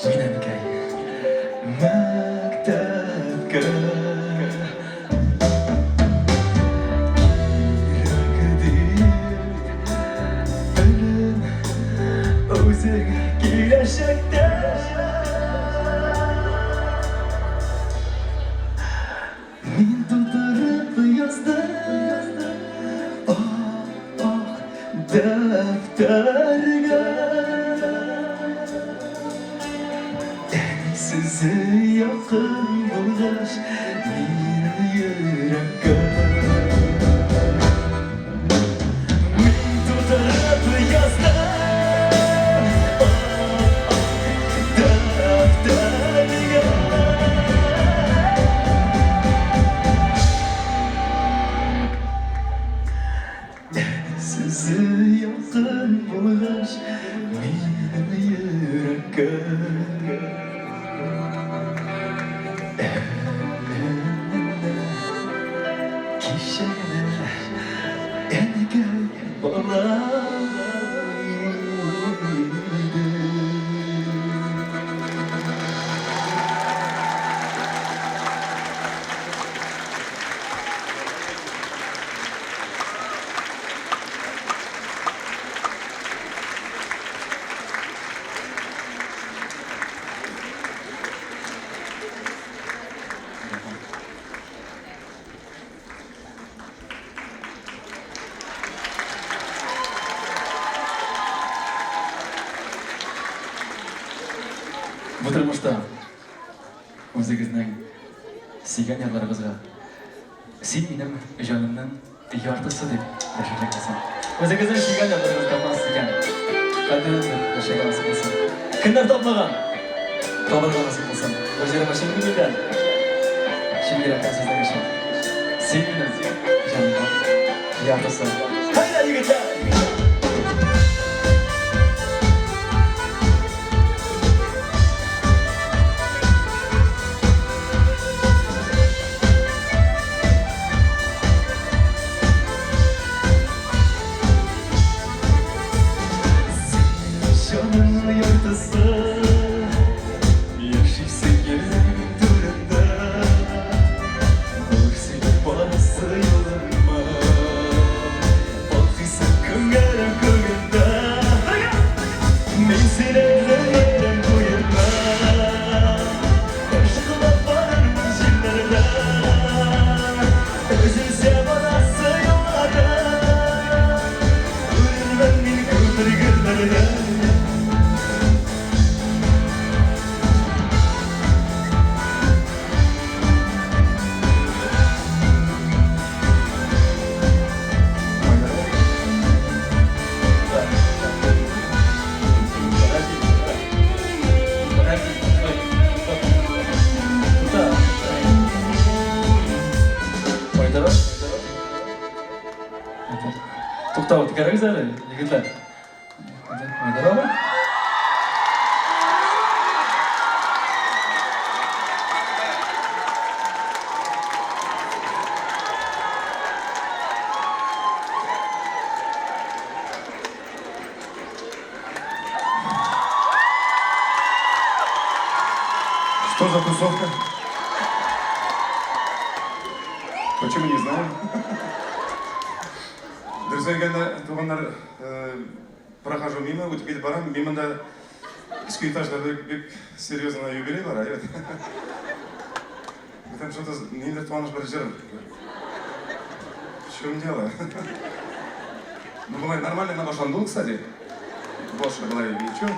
минәнкәй. Мәктәпкә. Өзің келешекте мен тудырып яздым ақ дәфтәргә Әнисізі яқын болғаш менің йөрәккә Мен тудырып яздым Sizi yakın bulgaç benim yürekке Kişiler enege Bu turmuşta o'zingizning suygan yerlaringizga sen mening jonimning yortisi deb yashayapsan. O'zingizning suygan yerlaringizga mas ekan. Qadrdon yashagan nasib bo'lsin. Kimlar topmagan? Topirgan nasib bo'lsin. O'zingizga shunga bilgan. Shunga yarashgan sizlarga ishon. Sen mening jonimning yortisi. Hayda yigitlar! To'xtab o'tkaramiz hali, yigitlar. Maydaroqmi? Что за тусовка? Почему не знаю? Друзья, тугандар, прохожу мимо, өтіп кетіп барам, мимында кішкі этаждарда серьезно юбилей бар, evet. Там что-то нелер туаныш бір жыр. В чем дело? Ну, была нормально на башан был, кстати. Больше была и ничего.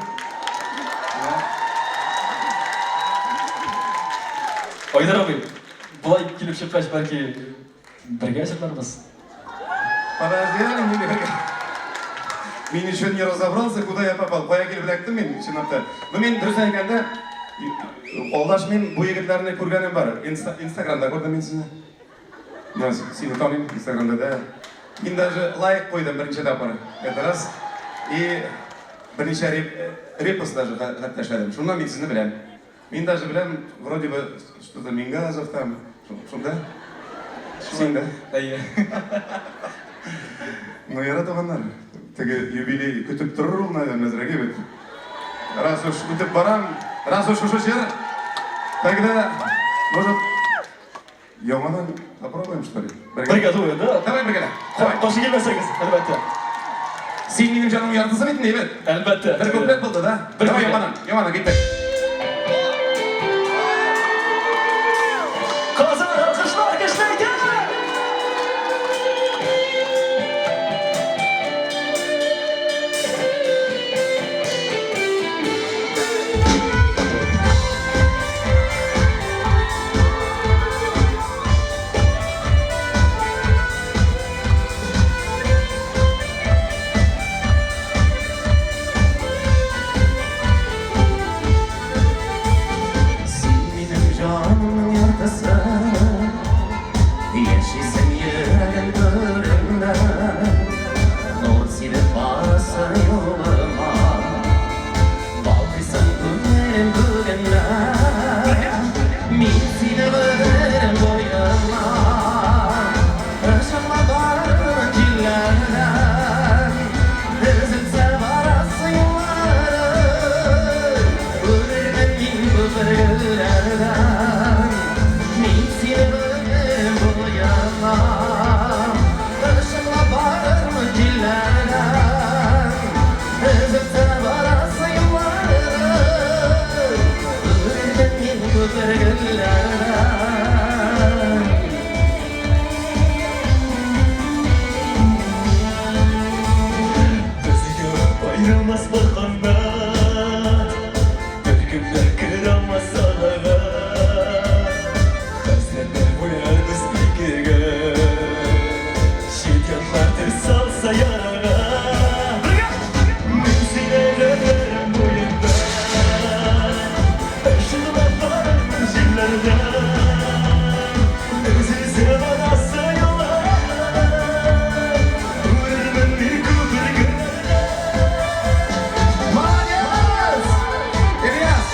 Oynar abi, bulay kelib chiqqach balki birga yashirlarmiz. Подожди, мен еще не разобрался, куда я попал. Қоя келіп біләктім мен, шынапта. Но мен дұрыс айтқанда, алғаш мен бұл егітлеріне көргенім бар. Инстаграмда көрдім мен сізні. Сені танимын Инстаграмда да. Мен даже лайк қойдым бірінші тапыр. Это раз. И бірінші репост даже ташладым. Шунdan мен сізні білем. Мен даже білем, вроде бы, что-то Мингазов там. Шунда? Шунда? Да, иә. Ну, яратығандар. Теге юбилей күтіп тұрыр, наверное, әзірге бет. Раз уж өтіп барам, раз уж уже жер, тогда, может, Йомадан попробуем, что ли? Бірге той, да? Давай бірге. Давай. Қошы келмесеңіз, әлбәтте. Сен менің жаным яртысы бетін, ебет? Әлбәтте. Bir kuplet buldu da. Bir Давай, kuplet. Yomana gittik. Қазір алқышlar кешнейді! Sen benim canımın yartısı, yaşaysın yüreğin köründe. Nur silip varsa yoluma, balkıysın günlerim bugünde. Min seni veririm boyuma, ışınla varım cillerden. Üzülse varası yolları, ölürüm min bu bölgelerden. Min seni veririm boyuma, ışınla varım cillerden. Üzülse varası yolları, ölürüm min bu bölgelerden. Bizga bayramaz bir qandat, bir kunda kiramaz sadaqa. Hasratlar bo'lar biz ikkiga, shiddatlar tiz solsa yaraga. Men seni veririm bo'yimda, ishqilab boraman jillardan. O'zing sevarasa yo'llar, o'rnim bir ko'pirga. Молодец! Ильяс!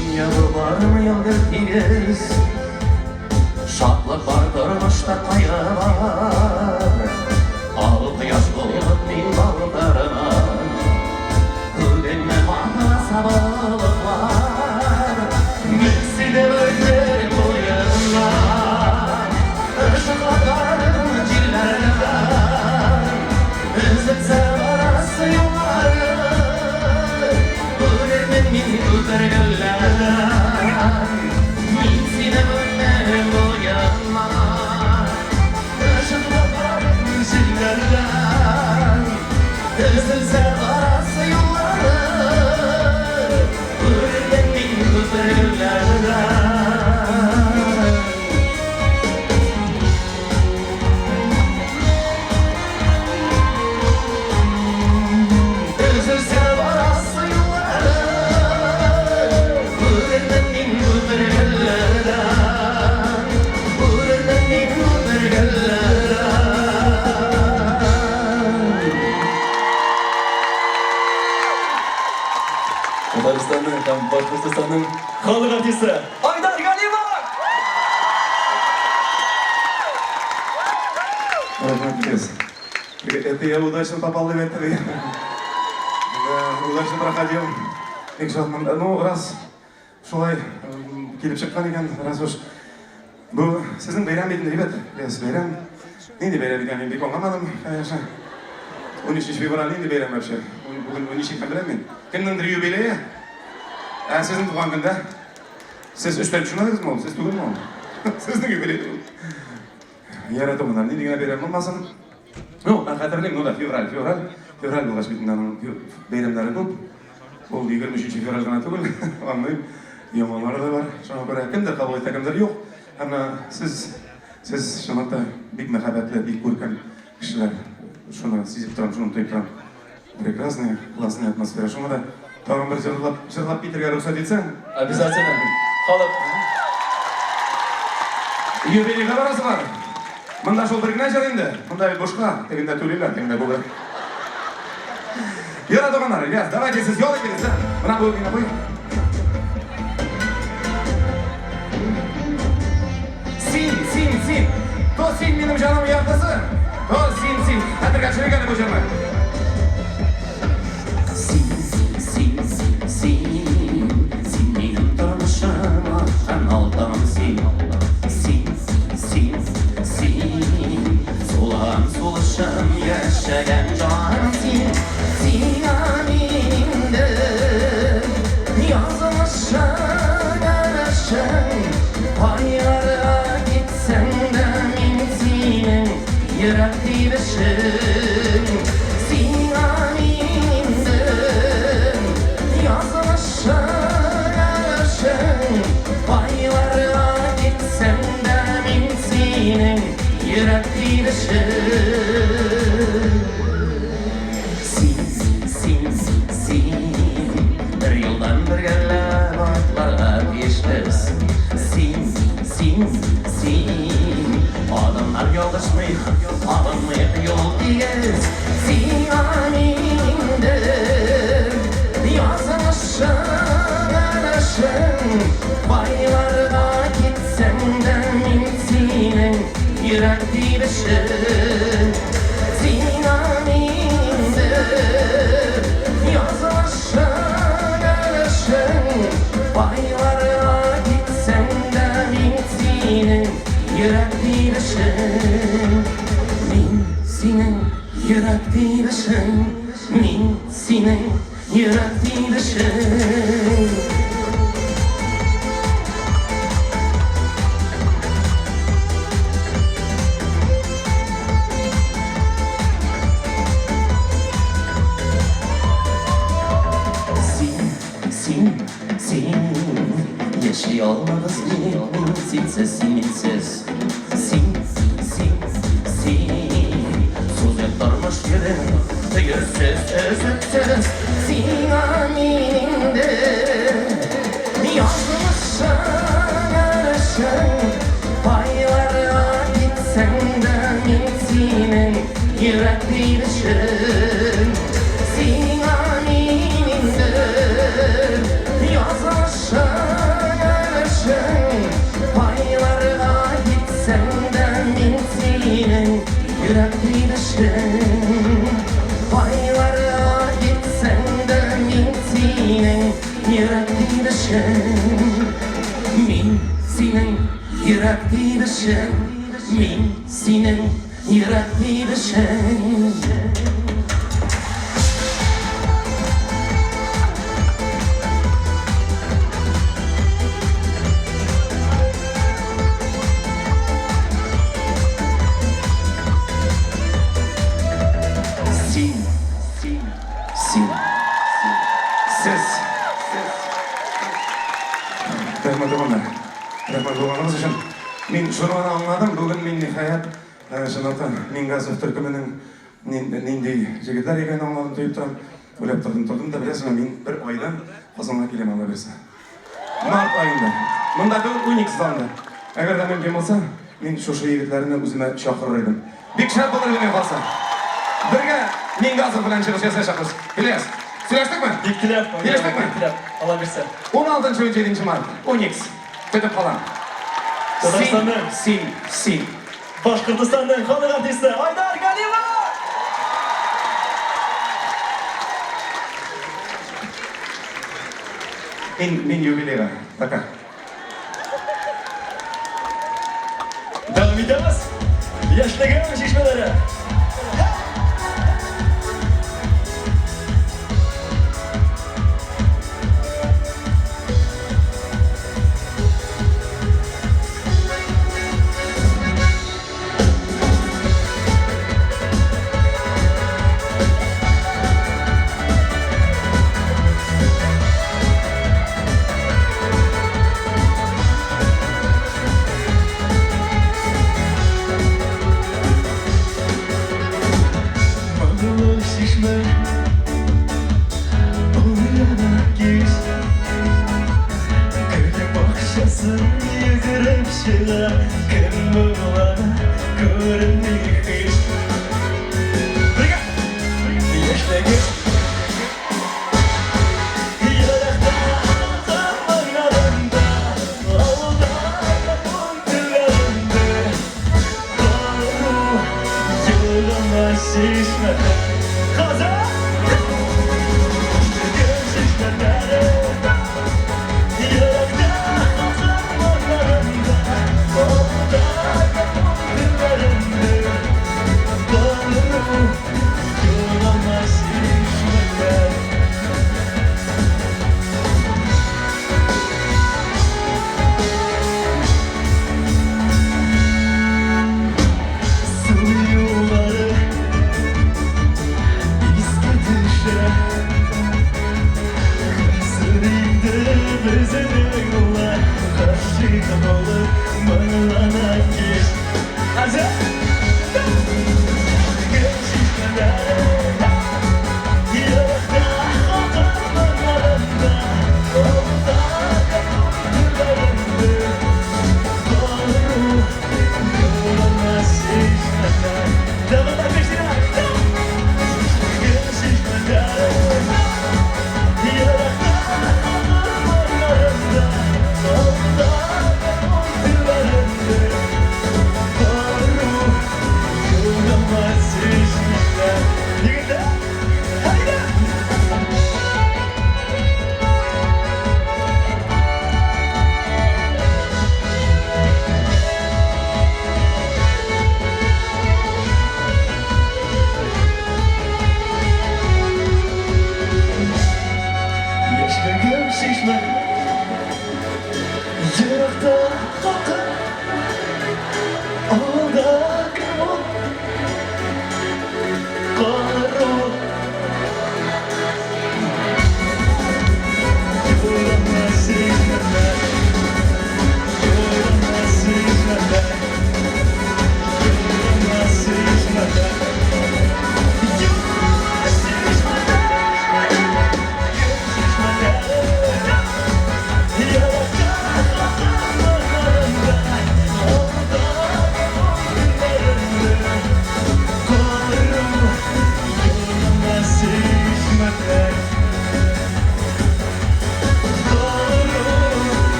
Dünyada var mı yolda deniz? Şatlık var, durmuşta kayı var. Alıp yaş koyup bin baldarına, Güldenle bana sabahlık var. Miksi de ölürüm bu yanına, Işıkla karım cillerden. Üzülse varası yolları, ölürüm min gülerlerden. Miksi de ölürüm bu yanına, Işıkla karım cillerden. Üzülse varası yolları, ölürüm min gülerlerden. Üzülse varası yolları, ölürüm min gülerlerden. Ölürüm min gülerlerden. Татарстанның һәм Башкортстанның халык артисты Айдар Галимов! Это я удачно попал в это. Да, удачно проходил. Ну, раз шулай келіп шыққан екен, раз уж бұл сіздің бейрам еді, ребят, бейрам. Ненде бейрам екен, мен бек оңғамадым, конечно. 13 февраль ненде бейрам вообще? Бүгін 13 екенін білемін мен. Кімнің юбилейі? Сіздің туған күнде. Сіз үстел düşünmediniz mi oğlum? Siz tuğun mu oğlum? Сіздің юбилейі бұл. Yaratım bunlar, nendegine beyram olmasın? Ну, ben hatırlayayım, o da fevral болғаш бетін бейрамдары көп. Ол 23 февраль ғана түгіл, anlayayım. Yamalar da var, şuna göre kimdir kabul etti, kimdir yok. Ama siz şuna da bik mehabetle, bik көркем kişiler. Şuna sizip turam, şunu tuyup turam. Прекрасная, классная атмосфера. Şuna da tamam bir жырлап Питерге рұқсат етсең. Обязательно. Халық. Юбилейге барасыңар. Мында жол біргіне жер енді. Мында бошқа, тегінде төлейлер, тегінде бұл. Йора тоғанар, Ильяс, давайте сіз yol ediniz, да? Мына бұл күйіне қой. Sin. To sin benim canımın yardısı. To sin. Hadi kaçırı geldi hocam. Sin. Senin durmuşama kanaldan sin. Sin. Soluşam yaşayan canım sin. Sinaninde yazmışan araşan. Paylara gitsen de min yırak dileşin. Sinaninde yazmışan araşan. Paylara gitsen de min yırak dileşin. Sin. Bir yoldan bir geller atlara geçtiz. Sin. Adamlar yoldaşmayıp, adamlayıp yol diyez. Sinaninde yazmışan araşın. Baylarda gitsen de min yürek dileşin. Sinaninde yazmışan araşın. Baylarda gitsen de min yürek dileşin. Min senin yürek dileşin. Min senin yürek dileşin. Sin. Yaşay olmadı sinsiz. Sin. Suzep durmuş yüreğim, yüzsüz özütsüz. Sinaninde yazmışan araşın. Paylara gitsen de min yürek dileşin. Sinaninde yazmışan araşın. Paylara gitsen de min yürek dileşin. Paylara gitsen de min yürek dileşin. Min senin yürek dileşin. Min senin yürek dileşin. Rahmat olganınız için men şunu anladım. Bugün men nihayet şundan Mingazov türkümünün nindey jigitler ekeni anladım deyip turam. Oylap turdum da bilasizmi men bir oydan Qozonga kelem ala bersa. Mart ayında. Munda da 12 zandı. Eğer de mümkün olsa men şu yigitlerini özüme çağırır edim. Big şart olur demey kalsa. Birge Mingazov bilan çıkış yasaşakız. Biles. Söyleştik mi? Diktilep. Birleştik mi? Allah bilse. 16 ve 17 Mart. 12. Tütüp kalan. Tatarslan'dan. Sin. Başkırtistan'dan xalq artisti Aydar Galima. Min jubilera. Taka. Devam edemez. Yaşlığa şişmelere.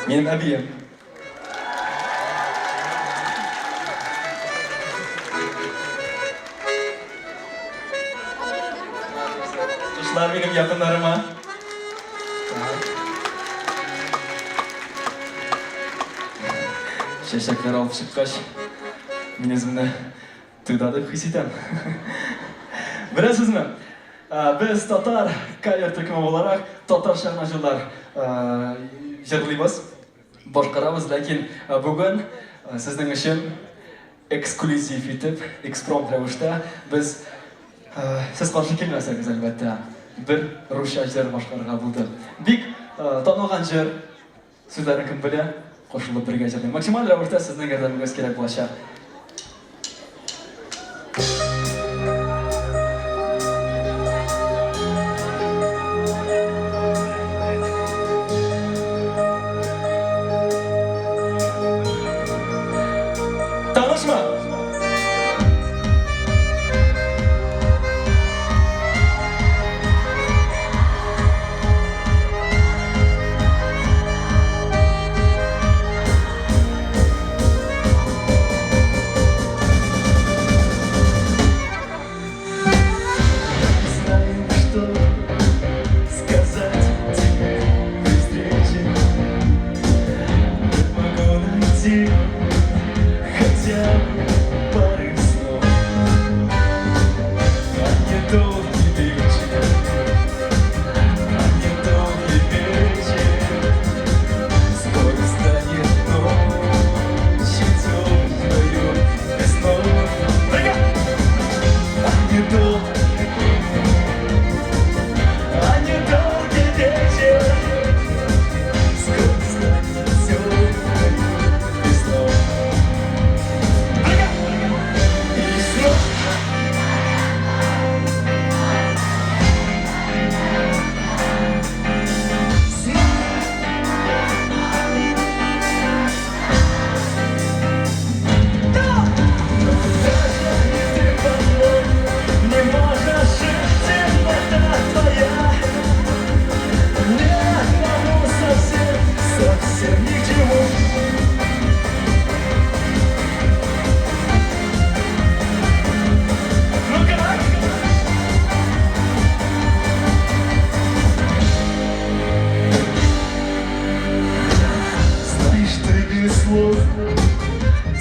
Менің әбием. Dostlar benim yakınlarıma. Şaşaklar alıp çıkkaş. Мен өзімді тыңдады хис етемін. Білесіз ме? Біз татар кавер түркімі боларақ татар шағына жылдар жырлаймыз, башқарамыз, ләкин бүгін сіздің үшін эксклюзив етіп, экспромт рәвіште біз сіз қаршы келмесеңіз әлбәттә бір русша жыр башқаруға болды. Бик танылған жыр, сөздерін кім біле, қосылып бірге жырлаймыз. Максимал рәвіште сіздің ярдәміңіз керек болашақ. Tanışma.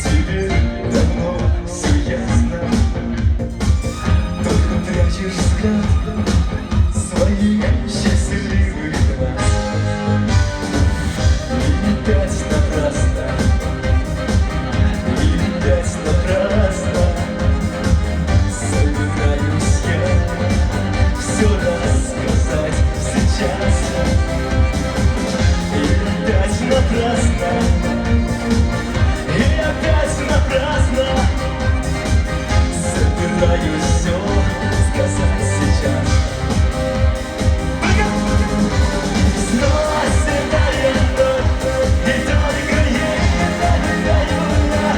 Тебе давно все ясно, только прячешь взгляд своих счастливых глаз. И опять напрасно, и опять напрасно собираюсь я все рассказать сейчас. И опять напрасно. И опять напрасно собираюсь все сказать сейчас. Снова седая ночь, и только ей доверяю я.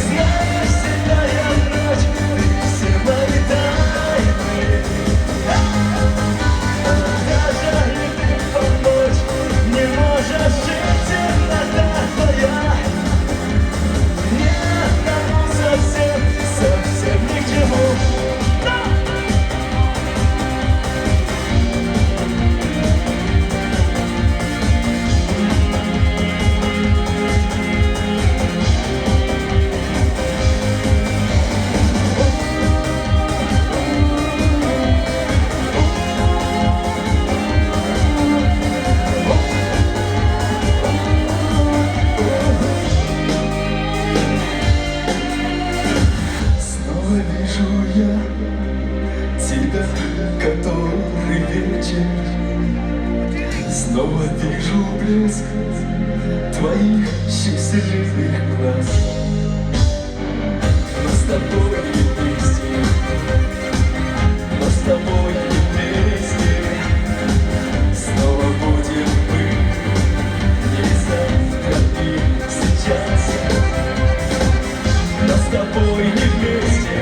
Знаешь, седая ночь, ты все мои тайны. Даже и ты помочь не можешь жить, темнота твоя. Совсем ни к чему. Вижу я тебя, который вечер. Снова вижу блеск твоих счастливых глаз. Но с тобой не вместе, но с тобой не вместе. Снова будем мы, и завтра, и сейчас. Но с тобой не вместе,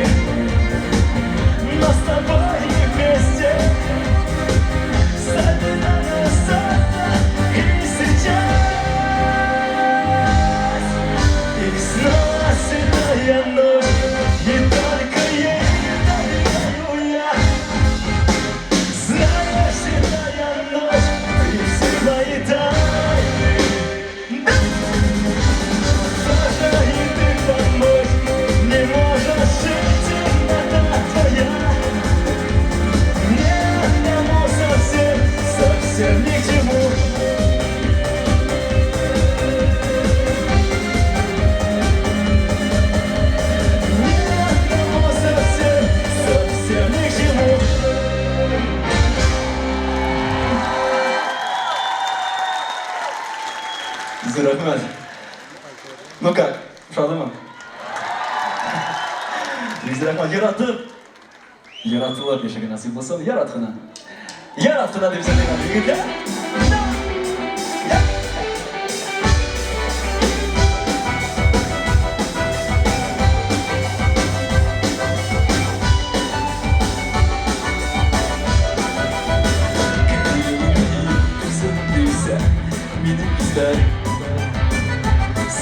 но с тобой не вместе. Собираю завтра и сейчас. Biz rahmat yaratılır yaşayan nasip olsun, yaratkına. Yaratkına deyip söyleyen yigitler.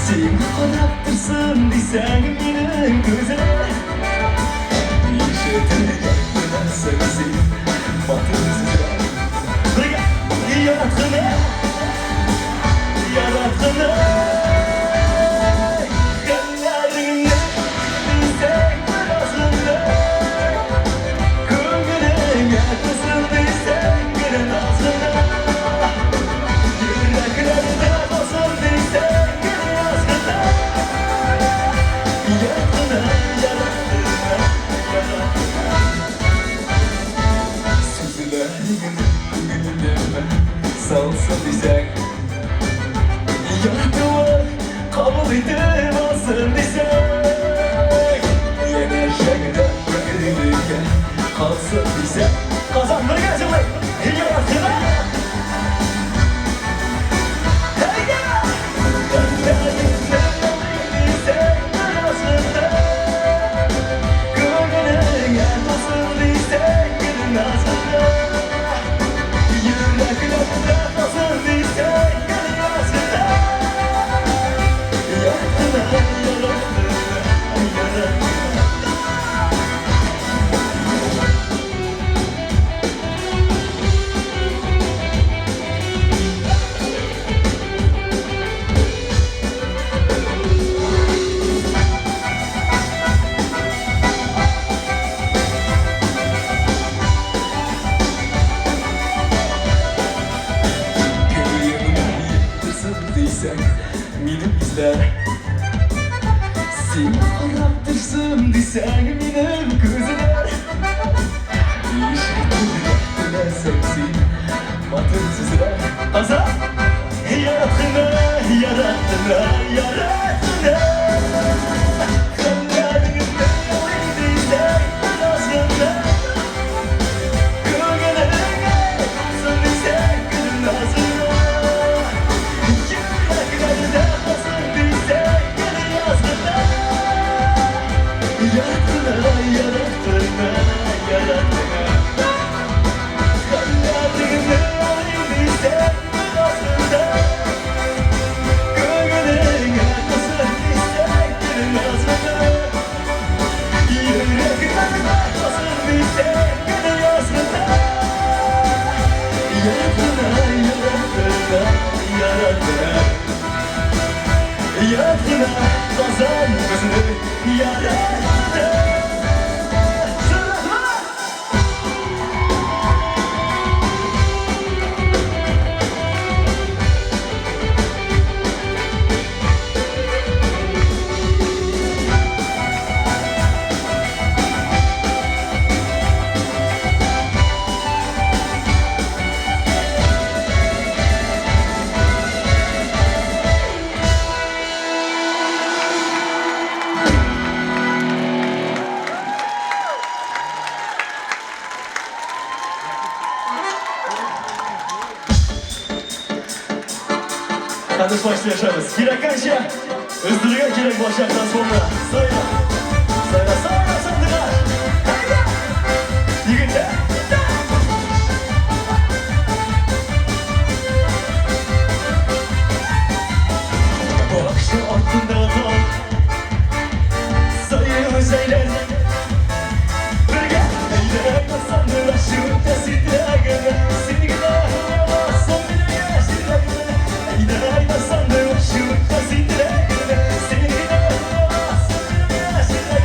Sen haraptırsın desen benim güzel. İşitini yakından sevsin batırızca. Yaratkına, yaratkına. Kallarını bilsen arasında. Kungurun yakısın bilsen gülün ağzına. Yüreklerde basın bilsen gülün ağzına. Yaratkına, yaratkına, yaratkına. Süzülerin gülüme salsın desek. Yarattığımı kabul edip alsın desek. Yine şekilde bırakırken kalsın desek. Kazanları gelsin lan. Yarattığımı. Hey ya! Kallarını bilsek arasında. Kungurun yakısın desek gülün ağzında. Yüreklerde basın desek gülün ağzında. Yaratkına, yaratkına, yaratkına. Benim izler. Sen haraptırsın desen benim gözler. İşitine sensin batırsızlar. Azap! Yaratkına, yaratkına, yaratkına. Kallarını bilsen arasında. Kungurun yakısın desen gülün ağzına. Yüreklerde basın bilsen gülün ağzına. Yaratkına, yaratkına, yaratkına. Kallarını bilsen arasında. Kungurun yakısın desen gülün ağzına. Yüreklerde basın bilsen gülün ağzına. Yaratkına, yaratkına, yaratkına. Yaratkına, kazan gözünü yaratkına. Kardeş başta yaşarız. Kirek kanşa. Özdürüyor kirek başaktan sonra. Sayla. Sayla sayla sandılar. Hayda. Yigitler. Bakışı altında kal. Sayımı saylar. Birge. Hayda sandılar. Şu tesitle göre. Seni gider. Son bile yaşlar. Hayda sandılar. Şu tesitle göre. Seni gider. Son bile yaşlar.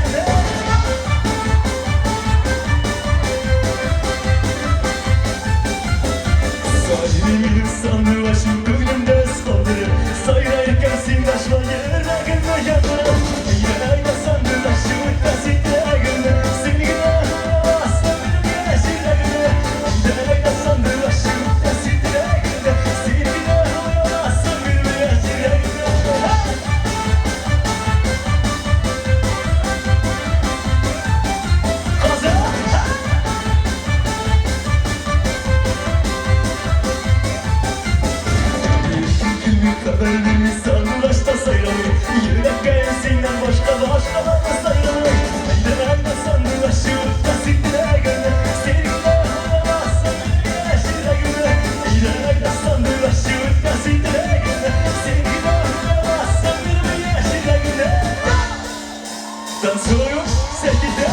Танцую, сәкеті.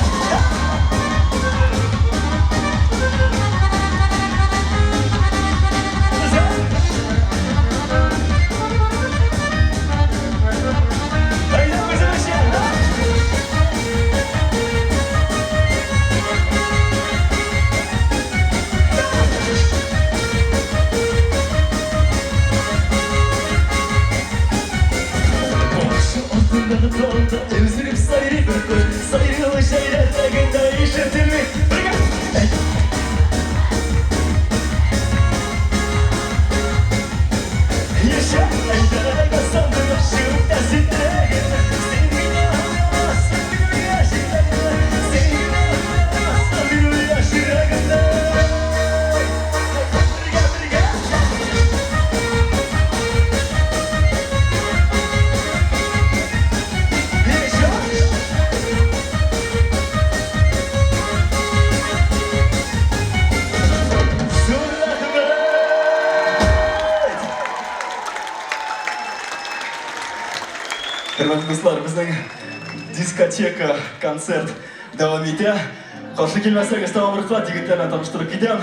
Üzülüp sayrılı şeyler de işitilmek. Yaşa, ellerine sandım aşığım desinler. Sevgini anlamaz, sevgini yaşırlar. Sevgini anlamaz, sevgini yaşırlar. Hürmetli dostlar, bizning diskoteka konsert davom etdi. Qarshi kelmasangiz tamom rixlat yigitlarni tanishtirib ketdim.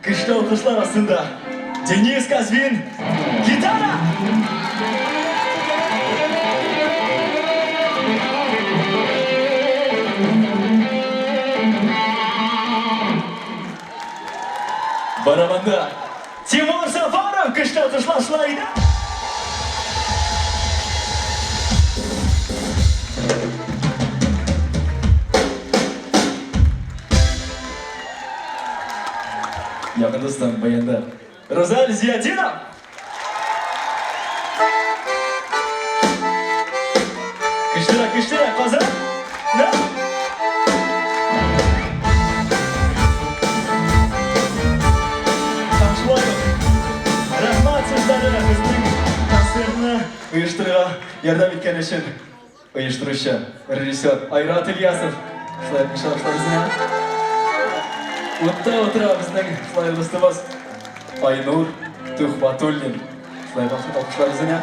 Kuchli o'qishlar ostida Deniz Kazvin gitara. Baramanda Timur Safarov kuchli o'qishlar ishlaydi. Yakın dostum bayanda Rozal Ziyadinov. Kıştıra hazır. Ne? Tanışmayalım. Rahmat sizlere bizning konsertni uyushtirishga yordam etgan uchun uyushtiruvchi rejissyor Ayrat Ilyasov. Shular ishlarishlaringizni o'tira bizning do'stimiz Aynur Tuhbatullin. Shular o'qishlaringizni